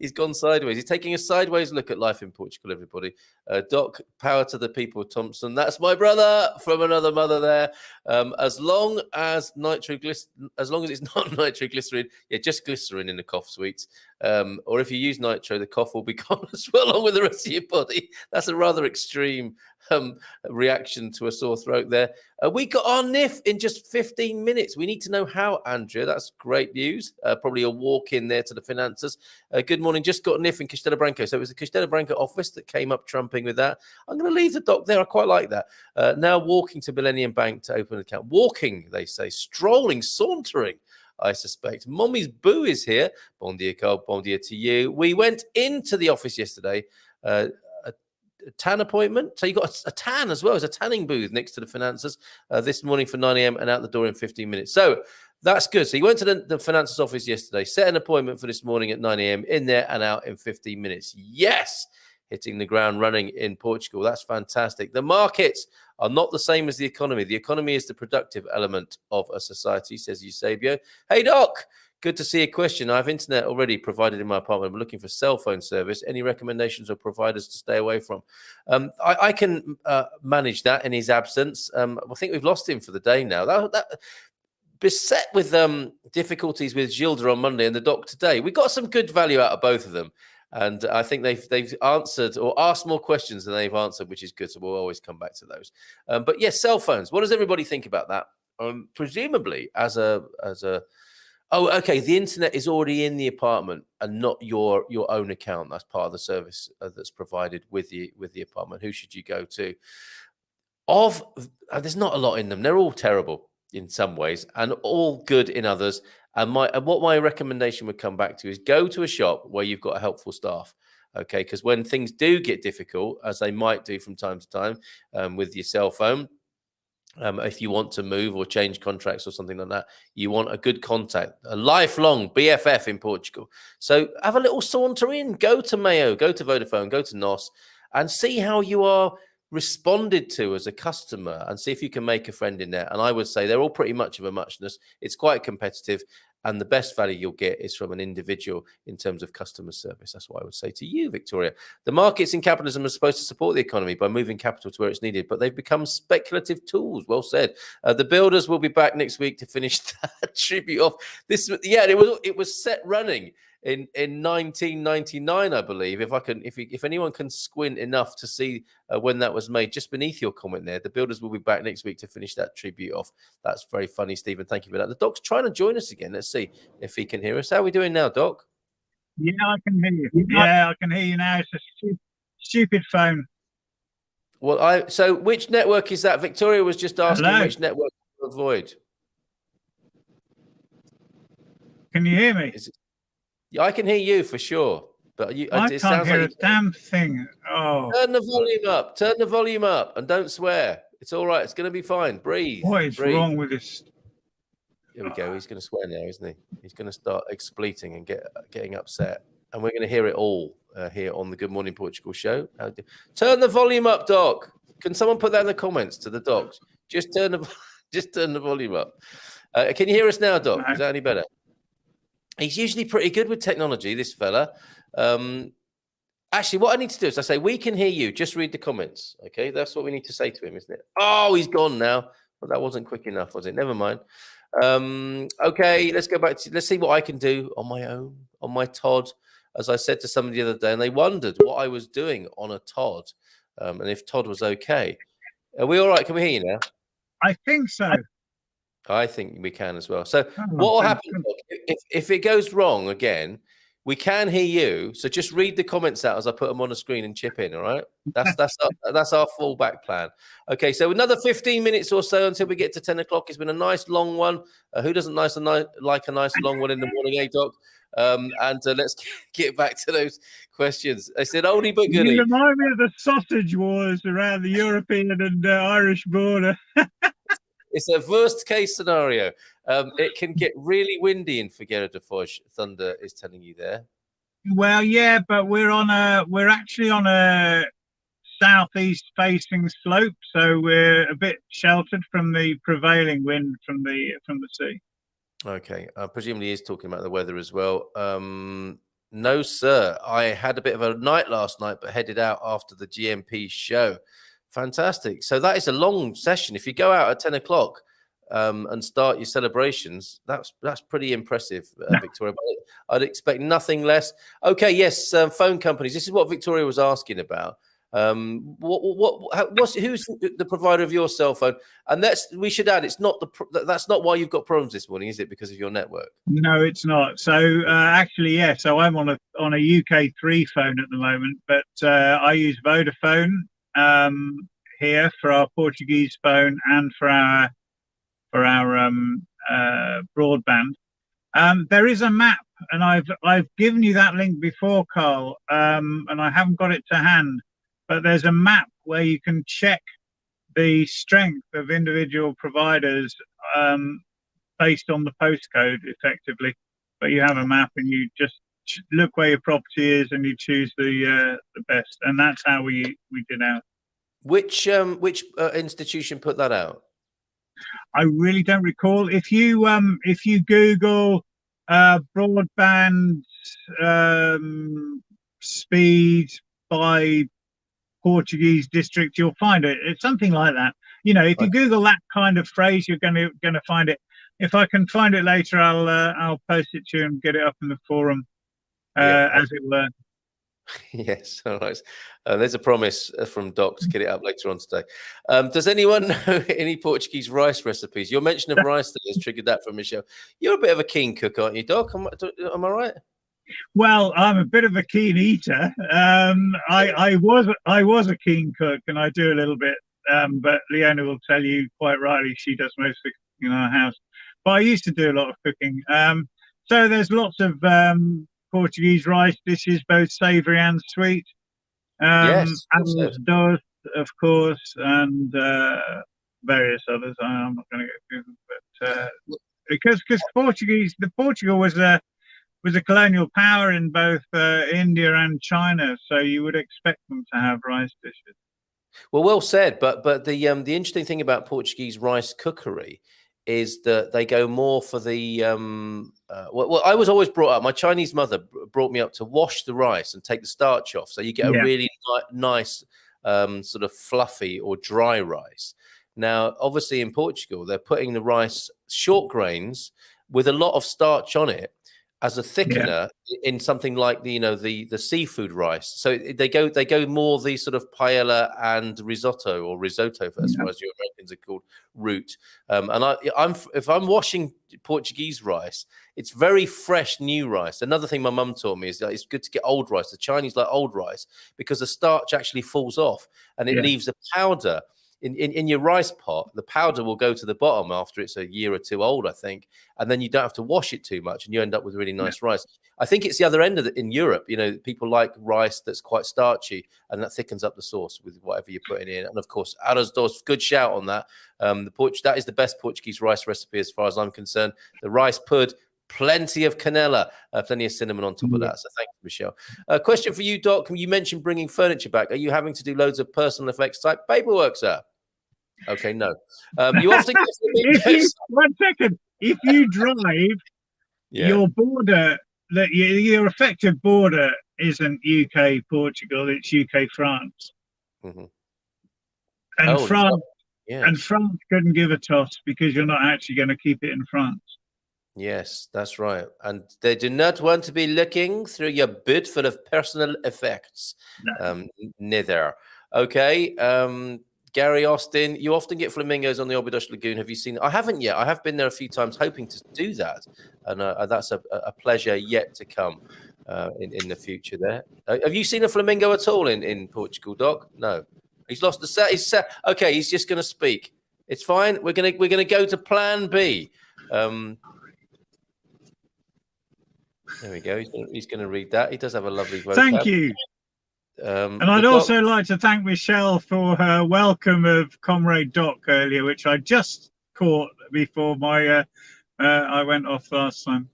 [SPEAKER 1] He's gone sideways. He's taking a sideways look at life in Portugal, everybody. Doc, power to the people, Thompson. That's my brother from another mother there. As long as it's not nitroglycerin, yeah, just glycerin in the cough sweets. Or if you use nitro, the cough will be gone as well, along with the rest of your body. That's a rather extreme reaction to a sore throat there. We got our NIF in just 15 minutes. We need to know how, Andrea. That's great news. Probably a walk in there to the finances. Good morning. Just got NIF in Castelo Branco. So it was the Castelo Branco office that came up trumping with that. I'm going to leave the doc there. I quite like that. Now walking to Millennium Bank to open an account. Walking, they say. Strolling, sauntering, I suspect. Mommy's Boo is here. Bon dia, Carl. Bon dia to you. We went into the office yesterday. A tan appointment. So you got a tan as well as a tanning booth next to the finances this morning for 9 a.m. and out the door in 15 minutes. So that's good. So you went to the finances office yesterday, set an appointment for this morning at 9 a.m. in there and out in 15 minutes. Yes, hitting the ground running in Portugal. That's fantastic. The markets are not the same as the economy. The economy is the productive element of a society, says Eusebio. Hey, Doc. Good to see a question. I have internet already provided in my apartment. I'm looking for cell phone service. Any recommendations or providers to stay away from? I can manage that in his absence. I think we've lost him for the day now. That beset with difficulties with Gilda on Monday and the doc today. We got some good value out of both of them. And I think they've answered or asked more questions than they've answered, which is good. So we'll always come back to those. But yes, cell phones. What does everybody think about that? Presumably as a oh, okay. The internet is already in the apartment and not your own account. That's part of the service that's provided with the apartment. Who should you go to? There's not a lot in them. They're all terrible in some ways and all good in others. And what my recommendation would come back to is go to a shop where you've got a helpful staff. Okay, because when things do get difficult, as they might do from time to time with your cell phone. If you want to move or change contracts or something like that, you want a good contact, a lifelong BFF in Portugal. So have a little saunter in, go to Mayo, go to Vodafone, go to NOS and see how you are responded to as a customer and see if you can make a friend in there. And I would say they're all pretty much of a muchness. It's quite competitive. And the best value you'll get is from an individual in terms of customer service. That's what I would say to you, Victoria. The markets in capitalism are supposed to support the economy by moving capital to where it's needed, but they've become speculative tools. Well said. The builders will be back next week to finish that tribute off. It was set running in 1999, I believe. If anyone can squint enough to see when that was made, just beneath your comment there, the builders will be back next week to finish that tribute off. That's very funny, Stephen. Thank you for that. The doc's trying to join us again. Let's see if he can hear us. How are we doing now, Doc?
[SPEAKER 3] Yeah, I can hear you. Yeah, I can hear you now. It's a stupid phone.
[SPEAKER 1] Well, so which network is that? Victoria was just asking which network to avoid.
[SPEAKER 3] Can you hear me?
[SPEAKER 1] Yeah, I can hear you for sure. But it
[SPEAKER 3] I can't
[SPEAKER 1] sounds
[SPEAKER 3] hear
[SPEAKER 1] like
[SPEAKER 3] a damn thing. Oh,
[SPEAKER 1] turn the volume up. Turn the volume up, and don't swear. It's all right. It's going to be fine. Breathe.
[SPEAKER 3] what is
[SPEAKER 1] Breathe.
[SPEAKER 3] wrong with this?
[SPEAKER 1] Here we go. He's going to swear now, isn't he? He's going to start expleting and getting upset, and we're going to hear it all here on the Good Morning Portugal show. Turn the volume up, Doc. Can someone put that in the comments to the docs? Just turn the volume up. Can you hear us now, Doc? Is that any better? He's usually pretty good with technology, this fella. Actually, what I need to do is I say, we can hear you. Just read the comments. Okay, that's what we need to say to him, isn't it? Oh, he's gone now. Well, that wasn't quick enough, was it? Never mind. Okay, let's go back to, let's see what I can do on my own, on my Todd. As I said to somebody the other day, and they wondered what I was doing on a Todd, and if Todd was okay. Are we all right? Can we hear you now?
[SPEAKER 3] I think so.
[SPEAKER 1] I think we can as well. So what will happen if it goes wrong again? We can hear you. So just read the comments out as I put them on the screen and chip in. All right. That's our fallback plan. Okay. So another 15 minutes or so until we get to 10 o'clock. It's been a nice long one. Who doesn't like a nice long one in the morning, eh, Doc? Let's get back to those questions. I said, oldie but goodie.
[SPEAKER 3] You remind me of the sausage wars around the European and Irish border.
[SPEAKER 1] It's a worst case scenario. It can get really windy in Figueira da Foz. Thunder is telling you there.
[SPEAKER 3] Well, yeah, but we're actually on a southeast facing slope, so we're a bit sheltered from the prevailing wind from the sea.
[SPEAKER 1] Okay, presumably he's talking about the weather as well. No, sir. I had a bit of a night last night, but headed out after the GMP show. Fantastic. So that is a long session. If you go out at 10 o'clock and start your celebrations, that's pretty impressive, Victoria. I'd expect nothing less. Okay, yes, phone companies. This is what Victoria was asking about. Who's the provider of your cell phone? And we should add, it's not that's not why you've got problems this morning, is it? Because of your network?
[SPEAKER 3] No, it's not. So actually, yeah. So I'm on a UK 3 phone at the moment, but I use Vodafone here for our Portuguese phone and for our broadband. There is a map, and I've given you that link before, Carl, and I haven't got it to hand. But there's a map where you can check the strength of individual providers based on the postcode, effectively. But you have a map, and you just look where your property is, and you choose the best. And that's how we did ours. Which
[SPEAKER 1] institution put that out?
[SPEAKER 3] I really don't recall. If you Google broadband speed by Portuguese district, you'll find it. It's something like that. You know, if you Google that kind of phrase, you're going to find it. If I can find it later, I'll post it to you and get it up in the forum as it were.
[SPEAKER 1] Yes, all right. There's a promise from Doc to get it up later on today. Does anyone know any Portuguese rice recipes? Your mention of rice that has triggered that from Michelle. You're a bit of a keen cook, aren't you, Doc? Am I right?
[SPEAKER 3] Well, I'm a bit of a keen eater. I was a keen cook, and I do a little bit. But Leona will tell you quite rightly she does most of the cooking in our house. But I used to do a lot of cooking. So there's lots of Portuguese rice dishes, both savoury and sweet.
[SPEAKER 1] Yes,
[SPEAKER 3] doce, of course, and various others. I'm not going to go through them, but because Portugal was a colonial power in both India and China, so you would expect them to have rice dishes.
[SPEAKER 1] Well said. But the interesting thing about Portuguese rice cookery is that they go more for the well, I was always brought up, my Chinese mother brought me up to wash the rice and take the starch off, so you get a really nice sort of fluffy or dry rice. Now obviously in Portugal they're putting the rice short grains with a lot of starch on it as a thickener in something like the seafood rice. So they go more the sort of paella and risotto, or risotto as far as you Americans are called, route. If I'm washing Portuguese rice, it's very fresh new rice. Another thing my mum taught me is that it's good to get old rice. The Chinese like old rice because the starch actually falls off and it leaves a powder in your rice pot, the powder will go to the bottom after it's a year or two old, I think, and then you don't have to wash it too much, and you end up with really nice rice. I think it's the other end of it in Europe. You know, people like rice that's quite starchy, and that thickens up the sauce with whatever you're putting in. And of course, Arroz, good shout on that. That is the best Portuguese rice recipe as far as I'm concerned. The rice pud. Plenty of canela, plenty of cinnamon on top of that. So thank you, Michelle. Question for you, Doc. You mentioned bringing furniture back. Are you having to do loads of personal effects type paperwork, sir? Okay, no. You often get
[SPEAKER 3] one second. If you drive, your border, your effective border isn't UK Portugal, it's UK France.
[SPEAKER 1] Mm-hmm.
[SPEAKER 3] And France, and France couldn't give a toss because you're not actually going to keep it in France.
[SPEAKER 1] Yes, that's right. And they do not want to be looking through your boot full of personal effects. No. Neither. Okay. Gary Austin, you often get flamingos on the Orbidosh Lagoon. Have you seen it? I haven't yet. I have been there a few times hoping to do that. And that's a pleasure yet to come in the future there. Have you seen a flamingo at all in Portugal, Doc? No. He's lost the set. Okay, he's just going to speak. It's fine. We're gonna go to plan B. There we go. He's going to read that. He does have a lovely vocab.
[SPEAKER 3] Thank you. And I'd also like to thank Michelle for her welcome of Comrade Doc earlier, which I just caught before I went off last time.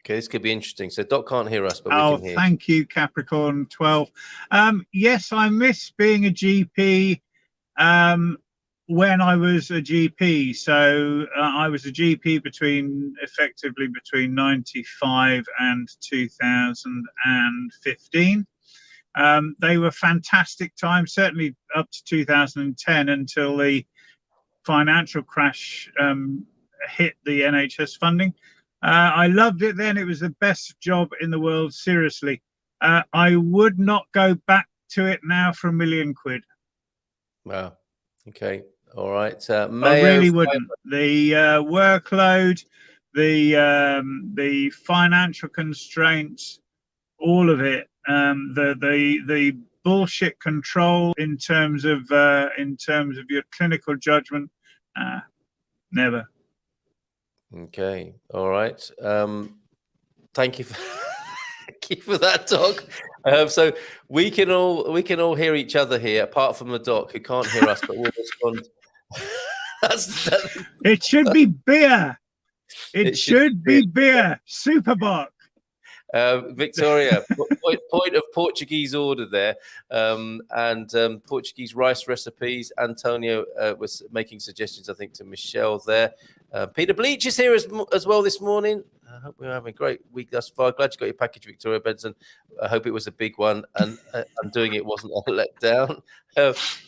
[SPEAKER 1] Okay, this could be interesting. So Doc can't hear us, but we can hear.
[SPEAKER 3] Thank you, Capricorn 12. Yes, I miss being a GP. When I was a GP, so I was a GP effectively between 95 and 2015. They were fantastic times, certainly up to 2010 until the financial crash hit the NHS funding. I loved it then. It was the best job in the world, seriously. I would not go back to it now for £1 million.
[SPEAKER 1] Wow. Okay. All right.
[SPEAKER 3] I really wouldn't. The workload, the financial constraints, all of it. The bullshit control in terms of your clinical judgment. Never.
[SPEAKER 1] Okay. All right. Thank you for thank you for that, Doc. So we can all hear each other here, apart from the Doc who can't hear us, but we'll respond.
[SPEAKER 3] It should be beer. It should be beer. Superboc.
[SPEAKER 1] Victoria, point of Portuguese order there, and Portuguese rice recipes. Antonio was making suggestions, I think, to Michelle there. Peter Bleach is here as well this morning. I hope we're having a great week thus far. Glad you got your package, Victoria Benson. I hope it was a big one, and doing it wasn't a letdown.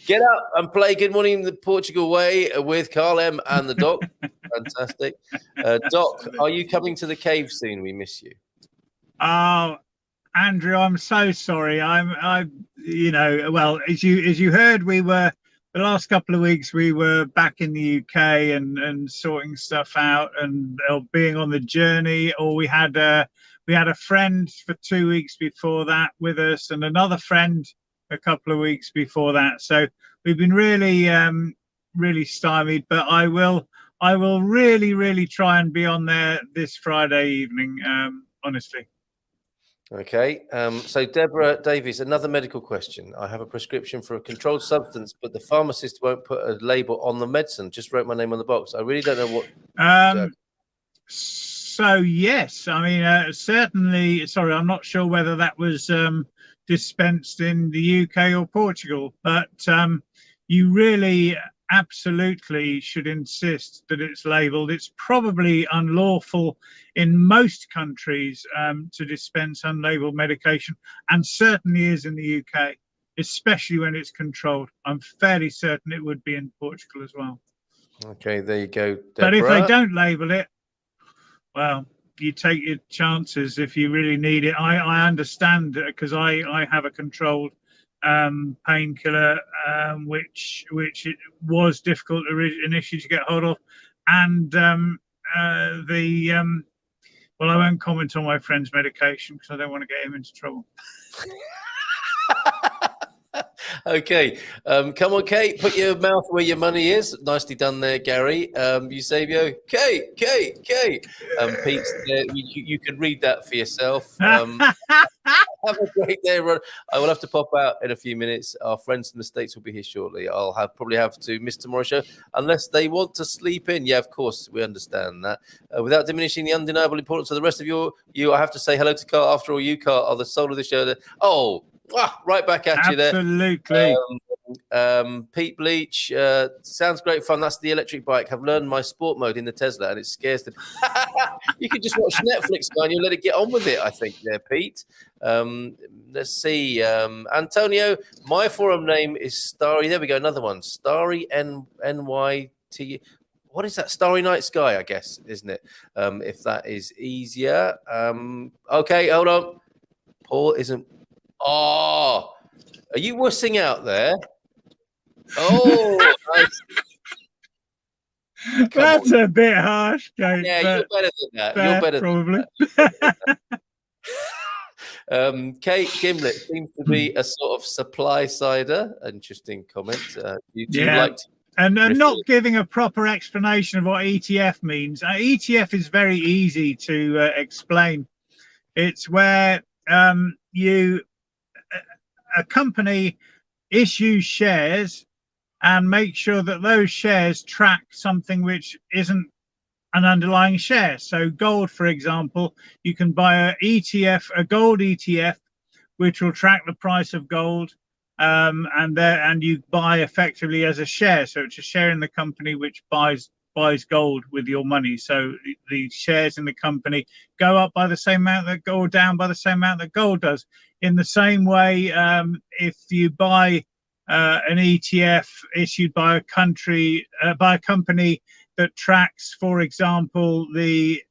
[SPEAKER 1] Get up and play Good Morning the Portugal Way with Carl M and the Doc. Fantastic. Doc, are you coming to the cave soon? We miss you.
[SPEAKER 3] Oh, Andrew, I'm so sorry. Well, as you heard, we were the last couple of weeks we were back in the UK and sorting stuff out and being on the journey. Or we had a friend for 2 weeks before that with us, and another friend a couple of weeks before that. So we've been really stymied. But I will really try and be on there this Friday evening. Honestly.
[SPEAKER 1] Okay, so Deborah Davies, another medical question. I have a prescription for a controlled substance, but the pharmacist won't put a label on the medicine. Just wrote my name on the box. I really don't know what.
[SPEAKER 3] So yes, I mean certainly. Sorry, I'm not sure whether that was dispensed in the UK or Portugal, but you really absolutely should insist that it's labelled. It's probably unlawful in most countries to dispense unlabelled medication, and certainly is in the UK, especially when it's controlled. I'm fairly certain it would be in Portugal as well.
[SPEAKER 1] Okay, there you go, Deborah.
[SPEAKER 3] But if they don't label it, well, you take your chances if you really need it. I understand, because I have a controlled painkiller, which it was difficult initially to get hold of, and well, I won't comment on my friend's medication because I don't want to get him into trouble.
[SPEAKER 1] Okay, come on, Kate. Put your mouth where your money is. Nicely done there, Gary. Eusebio. Kate. Pete, you can read that for yourself. Have a great day, everyone. I will have to pop out in a few minutes. Our friends from the States will be here shortly. I'll probably have to miss tomorrow's show unless they want to sleep in. Yeah, of course, we understand that. Without diminishing the undeniable importance of the rest of you, I have to say hello to Carl. After all, you, Carl, are the soul of the show. Oh, right back at you there.
[SPEAKER 3] Absolutely.
[SPEAKER 1] Pete Bleach, sounds great fun. That's the electric bike. I've learned my sport mode in the Tesla and it scares them. You can just watch Netflix, and you'll let it get on with it, I think, there, Pete. Let's see. Antonio, my forum name is Starry. There we go, another one. Starry NYT. What is that? Starry Night Sky, I guess, isn't it? If that is easier. Okay, hold on. Paul isn't. Oh, are you wussing out there? Oh, nice.
[SPEAKER 3] That's a bit harsh, Kate.
[SPEAKER 1] Yeah, you're better than that. You're better
[SPEAKER 3] probably.
[SPEAKER 1] Kate Gimlet seems to be a sort of supply sider. Interesting comment. Do you like to
[SPEAKER 3] and not giving a proper explanation of what ETF means. ETF is very easy to explain. It's where a company issues shares and make sure that those shares track something which isn't an underlying share. So gold, for example, you can buy a gold ETF, which will track the price of gold, and you buy effectively as a share. So it's a share in the company which buys gold with your money. So the shares in the company go up by the same amount that gold, down by the same amount that gold does. In the same way, if you buy an ETF issued by a company that tracks, for example, the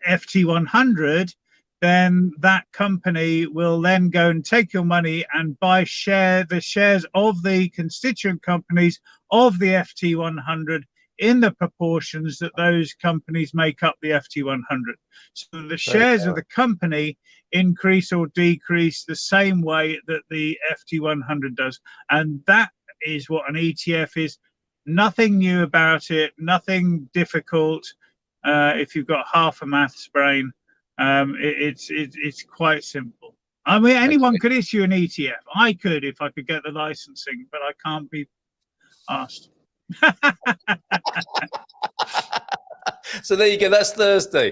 [SPEAKER 3] FT100, then that company will then go and take your money and buy the shares of the constituent companies of the FT100 in the proportions that those companies make up the FT100. So the shares of the company increase or decrease the same way that the FT100 does. And that is what an ETF is. Nothing new about it, nothing difficult. If you've got half a maths brain, it's quite simple. I mean, anyone could issue an ETF. I could if I could get the licensing, but I can't be asked.
[SPEAKER 1] So there you go. That's Thursday.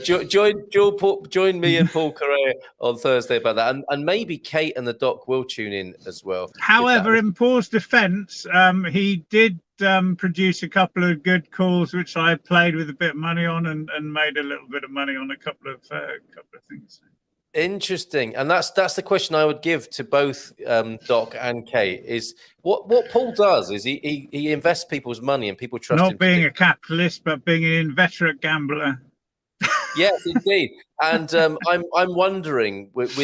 [SPEAKER 1] Join me and Paul Correa on Thursday about that, and maybe Kate and the Doc will tune in as well.
[SPEAKER 3] However, in Paul's defence, he did produce a couple of good calls, which I played with a bit of money on, and made a little bit of money on a couple of things.
[SPEAKER 1] Interesting, and that's the question I would give to both Doc and Kate. Is what Paul does is he invests people's money and people trust him.
[SPEAKER 3] Not being a capitalist, but being an inveterate gambler.
[SPEAKER 1] Yes, indeed. And I'm wondering with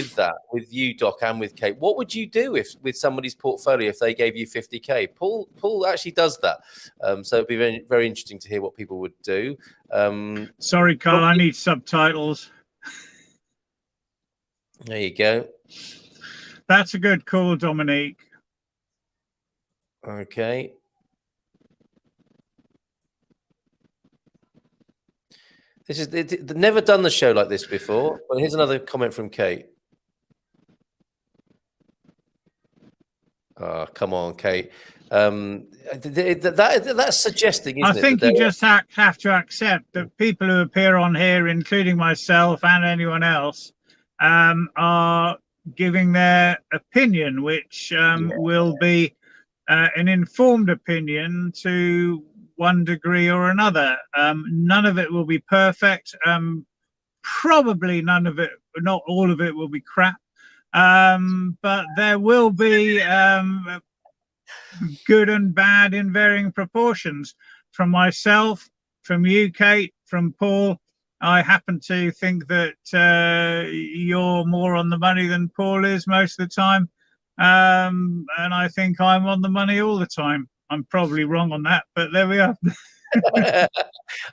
[SPEAKER 1] you, Doc, and with Kate, what would you do with somebody's portfolio if they gave you 50K? Paul actually does that. So it'd be very, very interesting to hear what people would do.
[SPEAKER 3] Sorry, Carl, I need subtitles.
[SPEAKER 1] There you go.
[SPEAKER 3] That's a good call, Dominique.
[SPEAKER 1] Okay. They've never done the show like this before. But here's another comment from Kate. Oh, come on, Kate. That's suggesting, isn't it?
[SPEAKER 3] I think you just have to accept that people who appear on here, including myself and anyone else, are giving their opinion, which will be an informed opinion to one degree or another. None of it will be perfect. Probably none of it, not all of it, will be crap. But there will be good and bad in varying proportions. From myself, from you, Kate, from Paul, I happen to think that you're more on the money than Paul is most of the time. And I think I'm on the money all the time. I'm probably wrong on that, but there we are.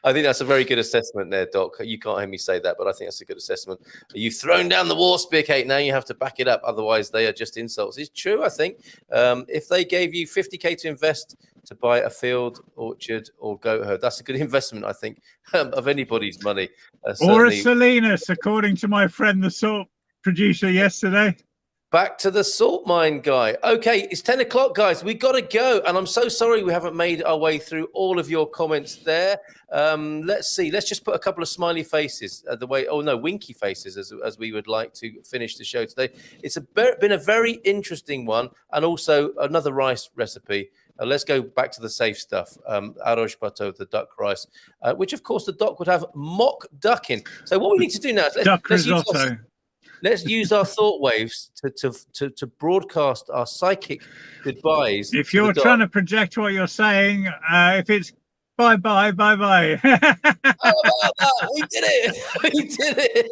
[SPEAKER 1] I think that's a very good assessment there, Doc. You can't hear me say that, but I think that's a good assessment. You've thrown down the war spear, Kate. Now you have to back it up. Otherwise, they are just insults. It's true, I think. If they gave you 50K to invest to buy a field, orchard, or goat herd, that's a good investment, I think, of anybody's money.
[SPEAKER 3] Or a Salinas, according to my friend, the salt producer yesterday.
[SPEAKER 1] Back to the salt mine guy. Okay, it's 10 o'clock, guys. We got to go. And I'm so sorry we haven't made our way through all of your comments there. Let's see. Let's just put a couple of smiley faces winky faces as we would like to finish the show today. It's been a very interesting one, and also another rice recipe. Let's go back to the safe stuff. Arroz pato, the duck rice, which, of course, the doc would have mock duck in. So what we need to do now is let's use our thought waves to broadcast our psychic goodbyes.
[SPEAKER 3] If you're trying to project what you're saying, if it's bye-bye, bye-bye.
[SPEAKER 1] How about that? We did it. We did it.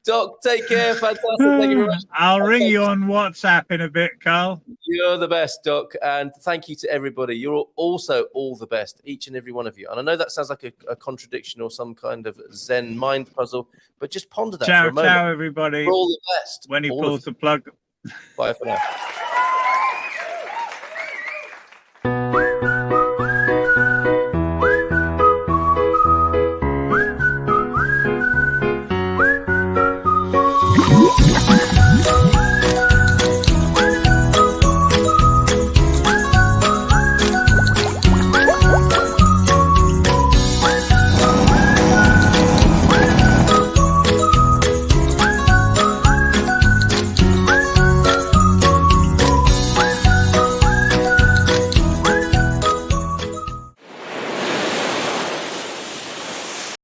[SPEAKER 1] Doc, take care. Fantastic. Thank you very much.
[SPEAKER 3] I'll ring you on WhatsApp in a bit, Carl.
[SPEAKER 1] You're the best, Doc. And thank you to everybody. You're also all the best, each and every one of you. And I know that sounds like a contradiction or some kind of Zen mind puzzle, but just ponder that for a moment.
[SPEAKER 3] Ciao, everybody.
[SPEAKER 1] We're all the best.
[SPEAKER 3] When he pulls the plug.
[SPEAKER 1] Bye for now.